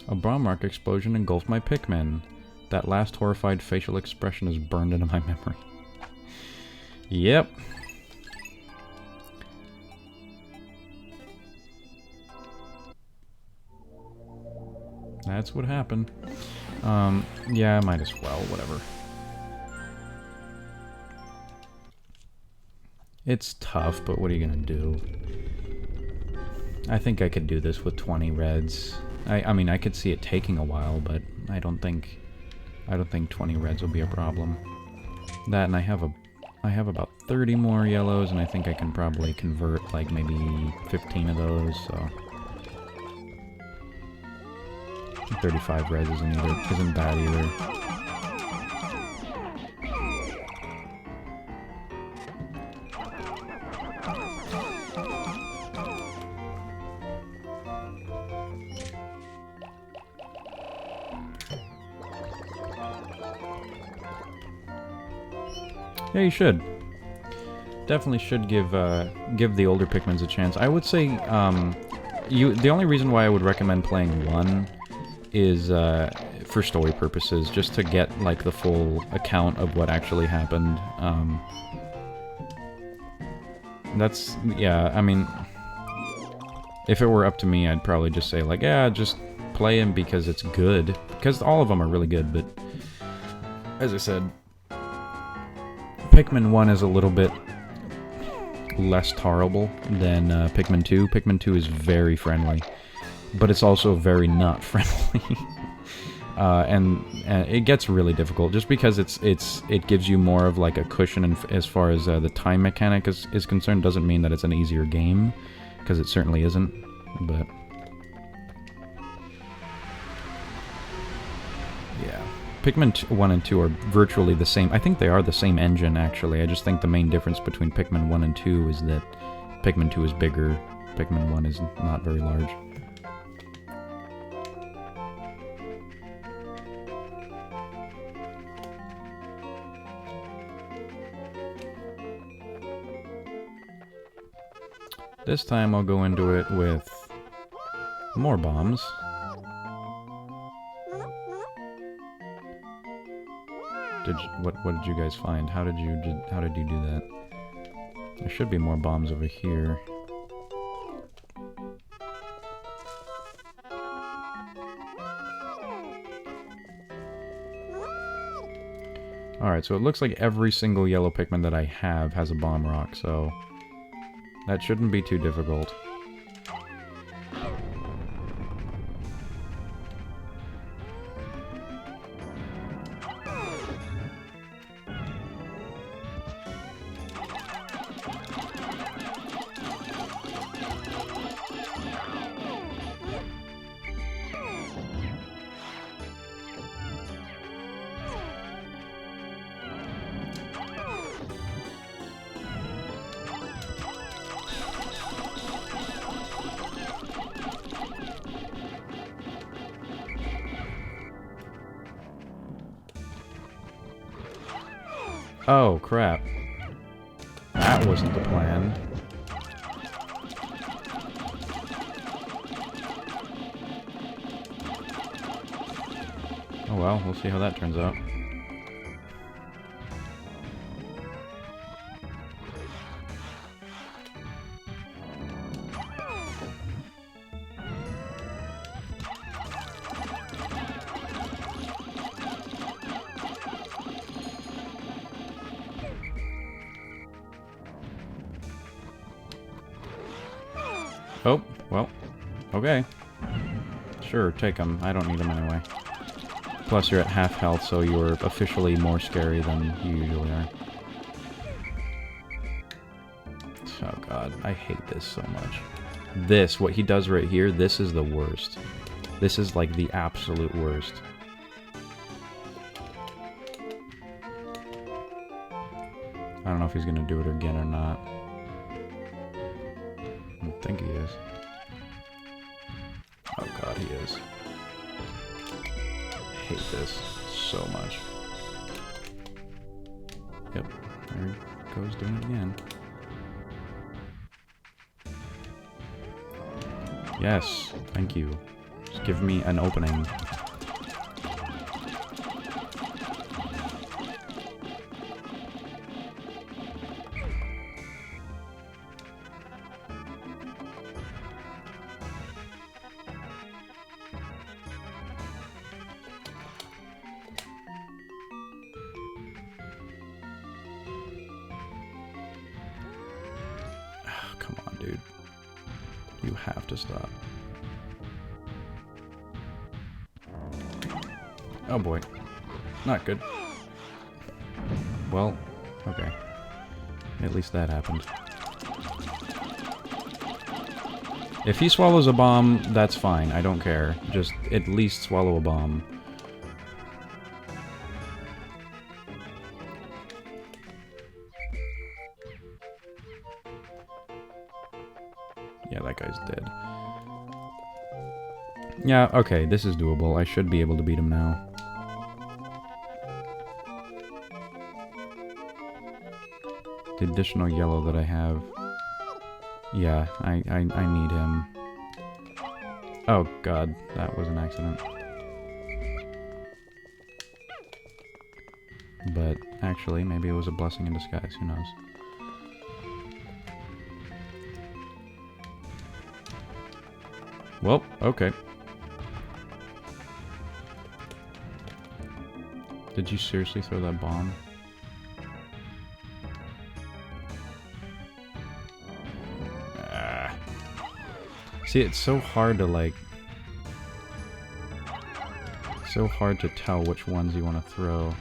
A: A bomb mark explosion engulfed my Pikmin. That last horrified facial expression is burned into my memory. Yep. That's what happened. Yeah, might as well, whatever. It's tough, but what are you gonna do? I think I could do this with 20 reds. I mean, I could see it taking a while, but I don't think 20 reds will be a problem. That, and I have about 30 more yellows, and I think I can probably convert like maybe 15 of those, so 35 reds isn't bad either. Yeah, you should. Definitely should give the older Pikmins a chance. I would say, the only reason why I would recommend playing 1 is, for story purposes, just to get, like, the full account of what actually happened. Yeah, I mean, if it were up to me, I'd probably just say, like, yeah, just play him because it's good. Because all of them are really good, but, as I said, Pikmin 1 is a little bit less tolerable than Pikmin 2. Pikmin 2 is very friendly, but it's also very not friendly. and it gets really difficult just because it gives you more of like a cushion, and as far as the time mechanic is concerned, doesn't mean that it's an easier game, because it certainly isn't. But yeah. Pikmin 1 and 2 are virtually the same. I think they are the same engine, actually. I just think the main difference between Pikmin 1 and 2 is that Pikmin 2 is bigger, Pikmin 1 is not very large. This time I'll go into it with more bombs. What did you guys find? How did you do that? There should be more bombs over here. Alright, so it looks like every single yellow Pikmin that I have has a bomb rock, so that shouldn't be too difficult. Oh, crap. That wasn't the plan. Oh well, we'll see how that turns out. Oh, well, okay. Sure, take them. I don't need them anyway. Plus you're at half health, so you're officially more scary than you usually are. Oh god, I hate this so much. This, what he does right here, this is the worst. This is like the absolute worst. I don't know if he's gonna do it again or not. I think he is. Oh god, he is. I hate this so much. goes doing it again. Yes, thank you. Just give me an opening. Come on, dude. You have to stop. Oh boy. Not good. Well, okay. At least that happened. If he swallows a bomb, that's fine. I don't care. Just at least swallow a bomb. Yeah, that guy's dead. Yeah, okay, this is doable. I should be able to beat him now. The additional yellow that I have. Yeah, I need him. Oh god, that was an accident. But actually, maybe it was a blessing in disguise, who knows. Well, okay. Did you seriously throw that bomb? See, it's so hard to, like... so hard to tell which ones you want to throw.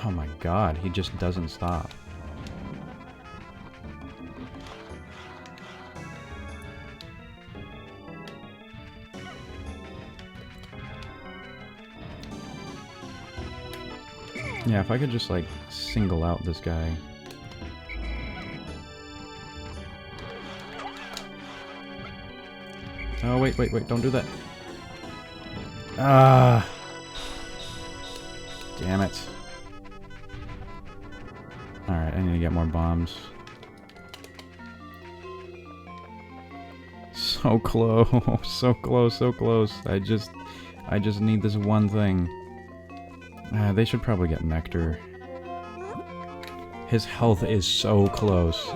A: Oh my god, he just doesn't stop. Yeah, if I could just, like, single out this guy. Oh, wait, don't do that. Ah! Damn it. Alright, I need to get more bombs. So close, so close, so close. I just need this one thing. They should probably get nectar. His health is so close.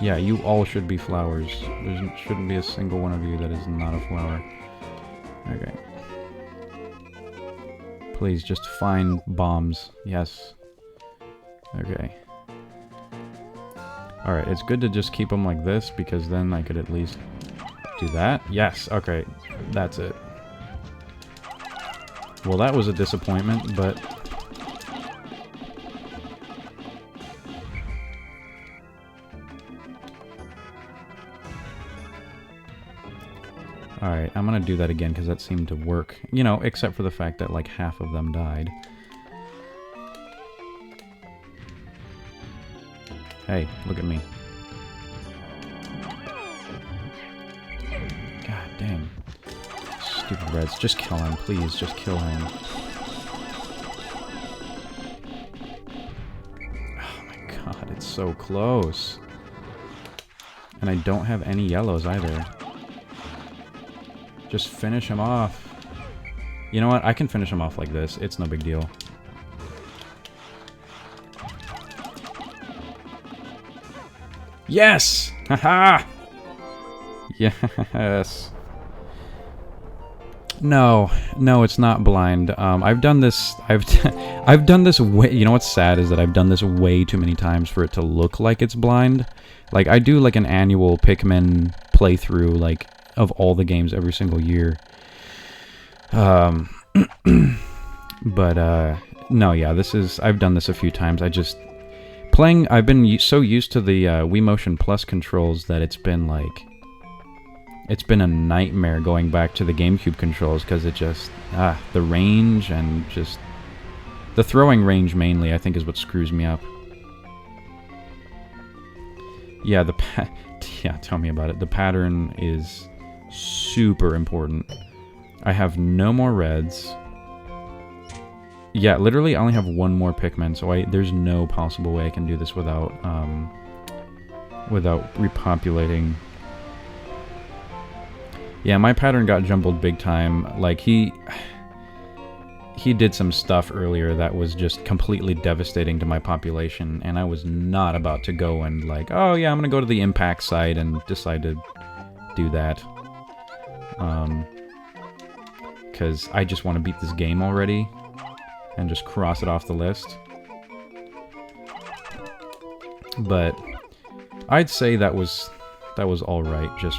A: Yeah, you all should be flowers. There shouldn't be a single one of you that is not a flower. Okay. Please, just find bombs. Yes. Okay. Alright, it's good to just keep them like this, because then I could at least do that. Yes, okay. That's it. Well, that was a disappointment, but... Alright, I'm gonna do that again, because that seemed to work. You know, except for the fact that, like, half of them died. Hey, look at me. God dang. Stupid Reds. Just kill him, please. Just kill him. Oh my god, it's so close. And I don't have any yellows either. Just finish him off. You know what? I can finish him off like this. It's no big deal. Yes! Haha! Yes. No, it's not blind. I've done this. I've done this way. You know what's sad is that I've done this way too many times for it to look like it's blind. Like I do like an annual Pikmin playthrough, like of all the games every single year. But no, yeah, this is. I've done this a few times. I've been so used to the Wii Motion Plus controls that it's been like... it's been a nightmare going back to the GameCube controls because it just the range and just the throwing range mainly I think is what screws me up. Yeah, yeah, tell me about it. The pattern is super important. I have no more reds. Yeah, literally I only have one more Pikmin, so there's no possible way I can do this without repopulating. Yeah, my pattern got jumbled big time. Like, he did some stuff earlier that was just completely devastating to my population, and I was not about to go and like, oh yeah, I'm gonna go to the impact site and decide to do that. Because I just want to beat this game already and just cross it off the list. But I'd say that was alright, just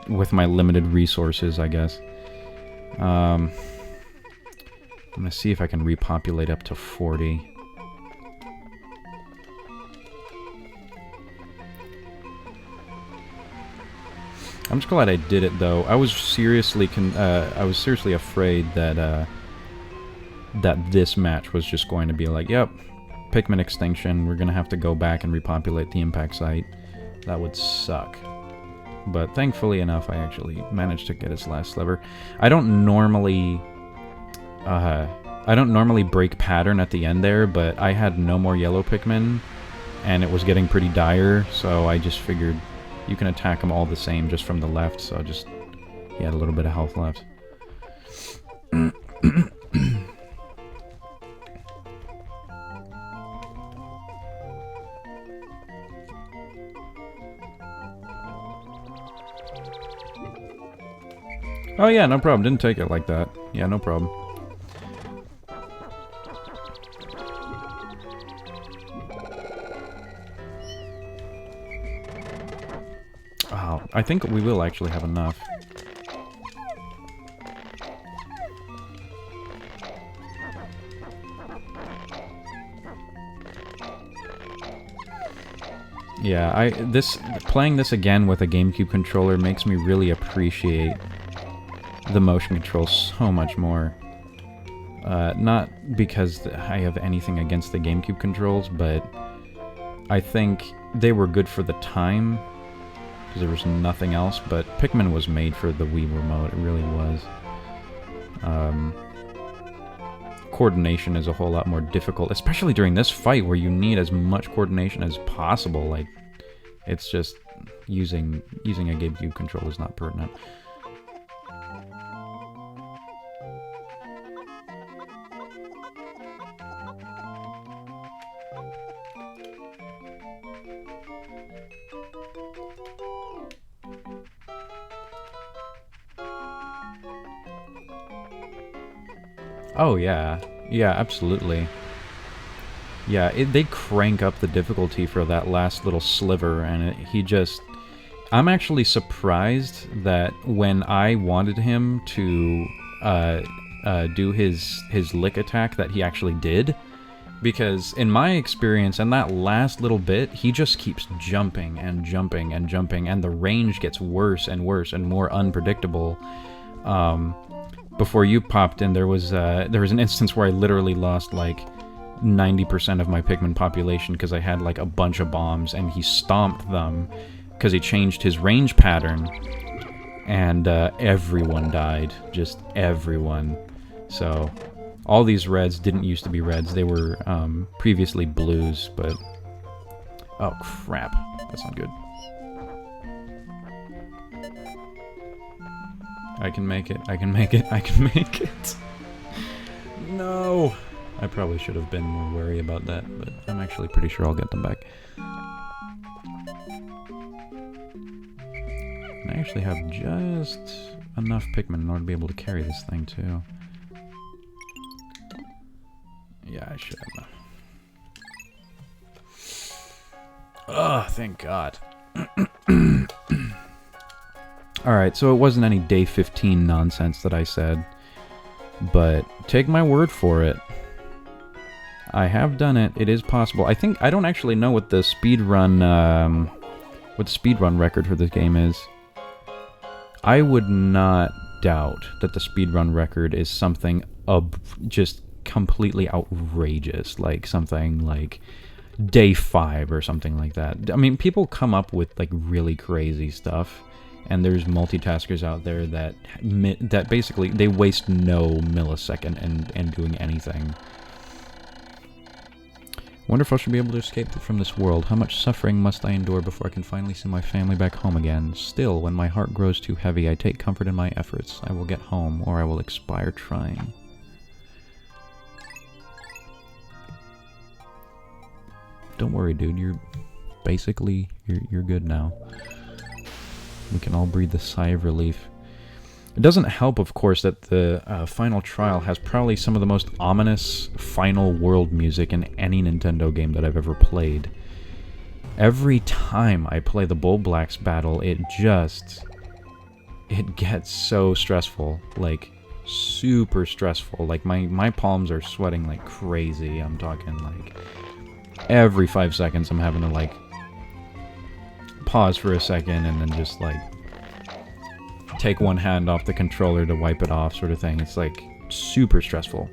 A: with my limited resources, I guess. I'm gonna see if I can repopulate up to 40. I'm just glad I did it, though. I was seriously afraid that that this match was just going to be like, yep, Pikmin extinction. We're gonna have to go back and repopulate the impact site. That would suck. But thankfully enough, I actually managed to get its last sliver. I don't normally break pattern at the end there, but I had no more yellow Pikmin, and it was getting pretty dire, so I just figured you can attack them all the same just from the left, so he had a little bit of health left. Oh yeah, no problem. Didn't take it like that. Yeah, no problem. Oh, I think we will actually have enough. Yeah, playing this again with a GameCube controller makes me really appreciate the motion control so much more. Not because I have anything against the GameCube controls, but I think they were good for the time, because there was nothing else, but Pikmin was made for the Wii remote, it really was. Coordination is a whole lot more difficult, especially during this fight where you need as much coordination as possible. Like, it's just using a GameCube controller is not pertinent. Oh yeah, yeah, absolutely. Yeah, they crank up the difficulty for that last little sliver, and I'm actually surprised that when I wanted him to do his lick attack that he actually did, because in my experience, in that last little bit, he just keeps jumping and jumping and jumping, and the range gets worse and worse and more unpredictable. Before you popped in, there was an instance where I literally lost like 90% of my Pikmin population because I had like a bunch of bombs, and he stomped them because he changed his range pattern, and everyone died, just everyone. So all these reds didn't used to be reds; they were previously blues. But oh crap, that's not good. I can make it, I can make it, I can make it. No! I probably should have been more wary about that, but I'm actually pretty sure I'll get them back. And I actually have just enough Pikmin in order to be able to carry this thing, too. Yeah, I should have enough. Oh, thank God. Alright, so it wasn't any day 15 nonsense that I said, but take my word for it. I have done it. It is possible. I don't actually know what the speedrun record for this game is. I would not doubt that the speedrun record is something just completely outrageous, like something like day 5 or something like that. I mean, people come up with like really crazy stuff, and there's multitaskers out there that basically they waste no millisecond in doing anything. Wonder if I should be able to escape from this world. How much suffering must I endure before I can finally see my family back home again? Still, when my heart grows too heavy, I take comfort in my efforts. I will get home, or I will expire trying. Don't worry, dude. You're good now. We can all breathe a sigh of relief. It doesn't help, of course, that the final trial has probably some of the most ominous final world music in any Nintendo game that I've ever played. Every time I play the Bull Blacks battle, it gets so stressful, like super stressful. Like my palms are sweating like crazy. I'm talking like every 5 seconds I'm having to like pause for a second and then just like take one hand off the controller to wipe it off, sort of thing. It's like super stressful.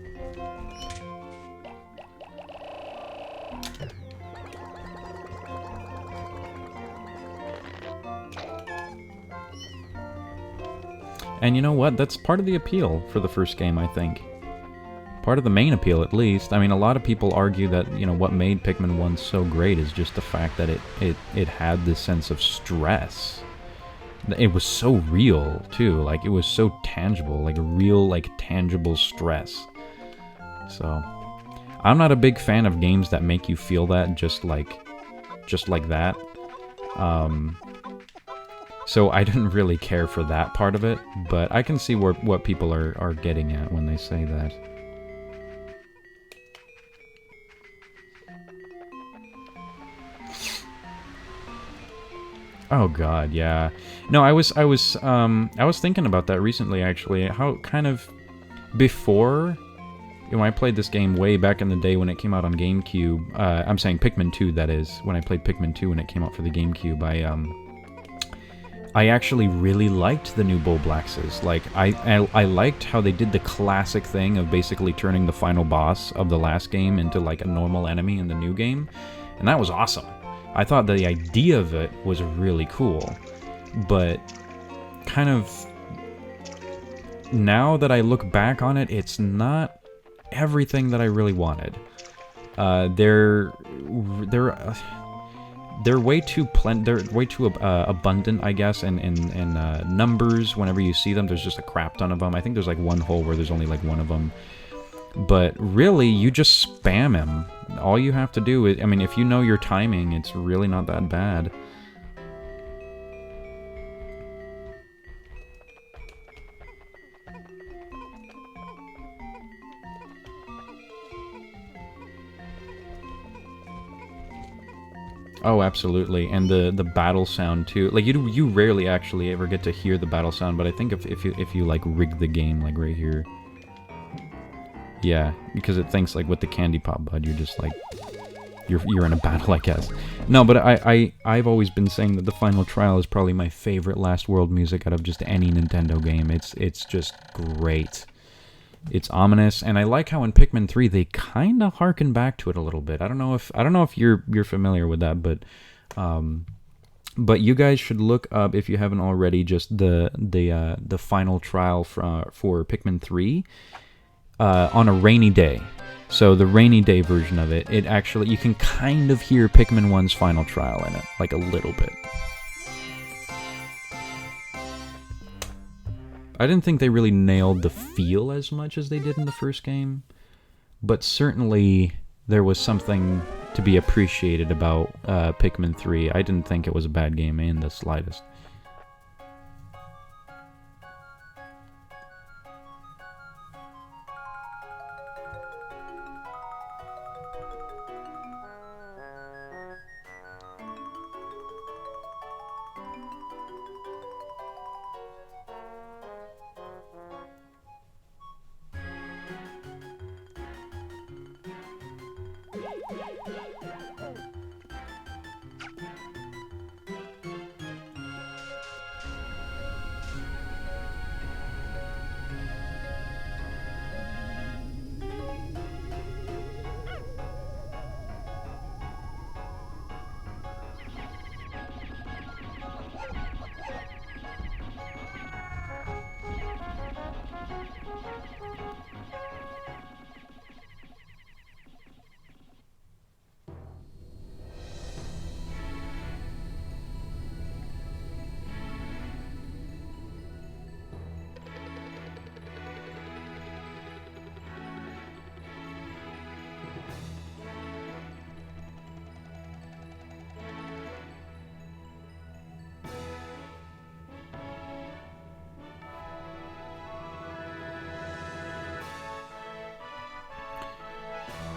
A: And you know what? That's part of the appeal for the first game, I think. Part of the main appeal, at least. I mean, a lot of people argue that, you know, what made Pikmin 1 so great is just the fact that it had this sense of stress. It was so real, too. Like, it was so tangible. Like, a real, like, tangible stress. So, I'm not a big fan of games that make you feel that just like that. So I didn't really care for that part of it, but I can see what people are getting at when they say that. Oh god, yeah. No, I was thinking about that recently, actually. How kind of before, you know, I played this game way back in the day when it came out on GameCube. I'm saying Pikmin 2, that is. When I played Pikmin 2 when it came out for the GameCube, I actually really liked the new Bull Blackses. Like, I liked how they did the classic thing of basically turning the final boss of the last game into like a normal enemy in the new game, and that was awesome. I thought the idea of it was really cool, but kind of now that I look back on it, it's not everything that I really wanted. They're way too abundant, I guess, in numbers. Whenever you see them, there's just a crap ton of them. I think there's like one hole where there's only like one of them. But really, you just spam him. All you have to do is, I mean, if you know your timing, it's really not that bad. Oh, absolutely, and the battle sound too. Like you rarely actually ever get to hear the battle sound, but I think if you like rig the game like right here, yeah, because it thinks like with the candy pop bud, you're just like you're in a battle, I guess. No, but I've always been saying that the final trial is probably my favorite Last World music out of just any Nintendo game. It's just great. It's ominous, and I like how in Pikmin 3 they kind of harken back to it a little bit. I don't know if you're familiar with that, but you guys should look up, if you haven't already, just the final trial for Pikmin 3 on a rainy day. So the rainy day version of it, actually, you can kind of hear Pikmin 1's final trial in it, like a little bit. I didn't think they really nailed the feel as much as they did in the first game, but certainly there was something to be appreciated about Pikmin 3. I didn't think it was a bad game in the slightest.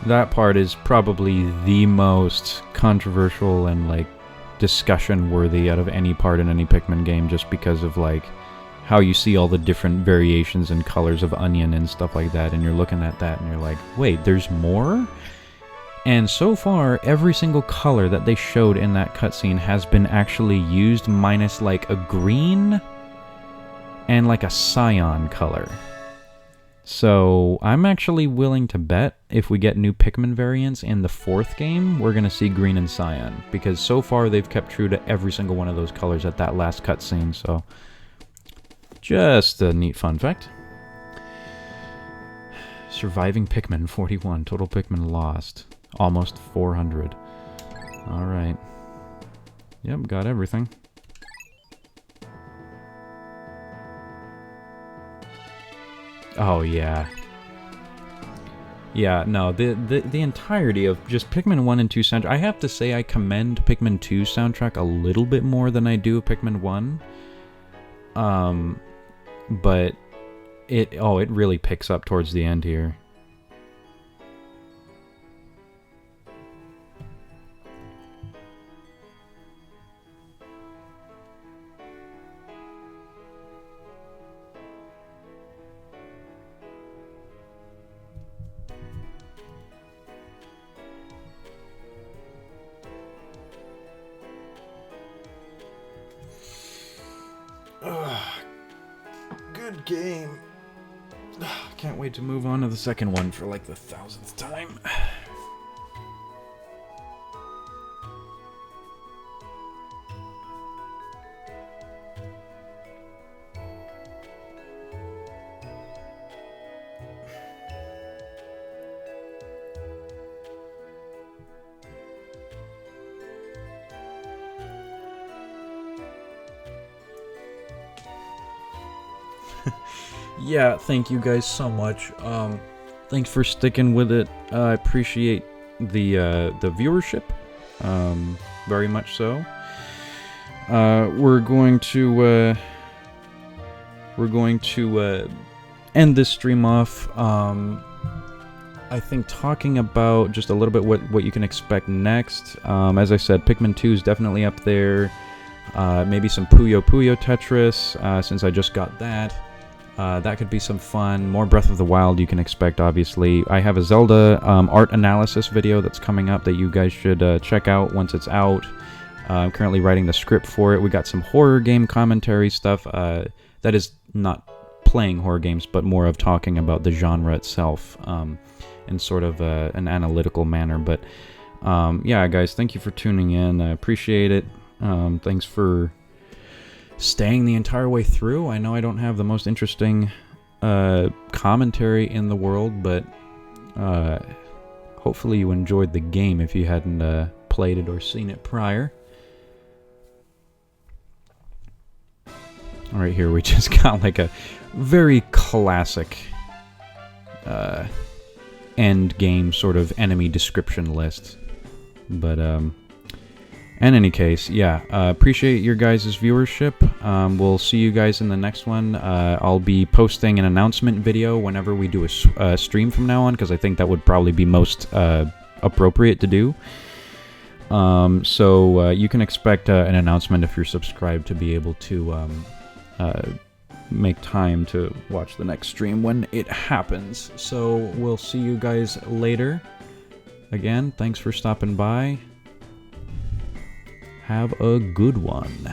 A: That part is probably the most controversial and, like, discussion-worthy out of any part in any Pikmin game, just because of, like, how you see all the different variations and colors of onion and stuff like that, and you're looking at that and you're like, wait, there's more? And so far, every single color that they showed in that cutscene has been actually used, minus, like, a green and, like, a cyan color. So, I'm actually willing to bet if we get new Pikmin variants in the 4th game, we're going to see green and cyan. Because so far, they've kept true to every single one of those colors at that last cutscene, so... just a neat fun fact. Surviving Pikmin 41. Total Pikmin lost. Almost 400. Alright. Yep, got everything. Oh, yeah. Yeah, no, the entirety of just Pikmin 1 and 2 soundtrack... I have to say I commend Pikmin 2 soundtrack a little bit more than I do Pikmin 1. But it really picks up towards the end here. Good game. Can't wait to move on to the second one for like the 1000th time. Yeah, thank you guys so much. Thanks for sticking with it. I appreciate the viewership, very much so. We're going to end this stream off. I think talking about just a little bit what you can expect next. As I said, Pikmin 2 is definitely up there. Maybe some Puyo Puyo Tetris, since I just got that. That could be some fun. More Breath of the Wild you can expect, obviously. I have a Zelda art analysis video that's coming up that you guys should check out once it's out. I'm currently writing the script for it. We got some horror game commentary stuff. That is not playing horror games, but more of talking about the genre itself in sort of an analytical manner. But yeah, guys, thank you for tuning in. I appreciate it. Thanks for staying the entire way through. I know I don't have the most interesting commentary in the world, but hopefully you enjoyed the game if you hadn't played it or seen it prior. Alright, here we just got like a very classic end game sort of enemy description list. But in any case, yeah, appreciate your guys' viewership. We'll see you guys in the next one. I'll be posting an announcement video whenever we do a stream from now on, because I think that would probably be most appropriate to do. So you can expect an announcement if you're subscribed to be able to make time to watch the next stream when it happens. So we'll see you guys later. Again, thanks for stopping by. Have a good one.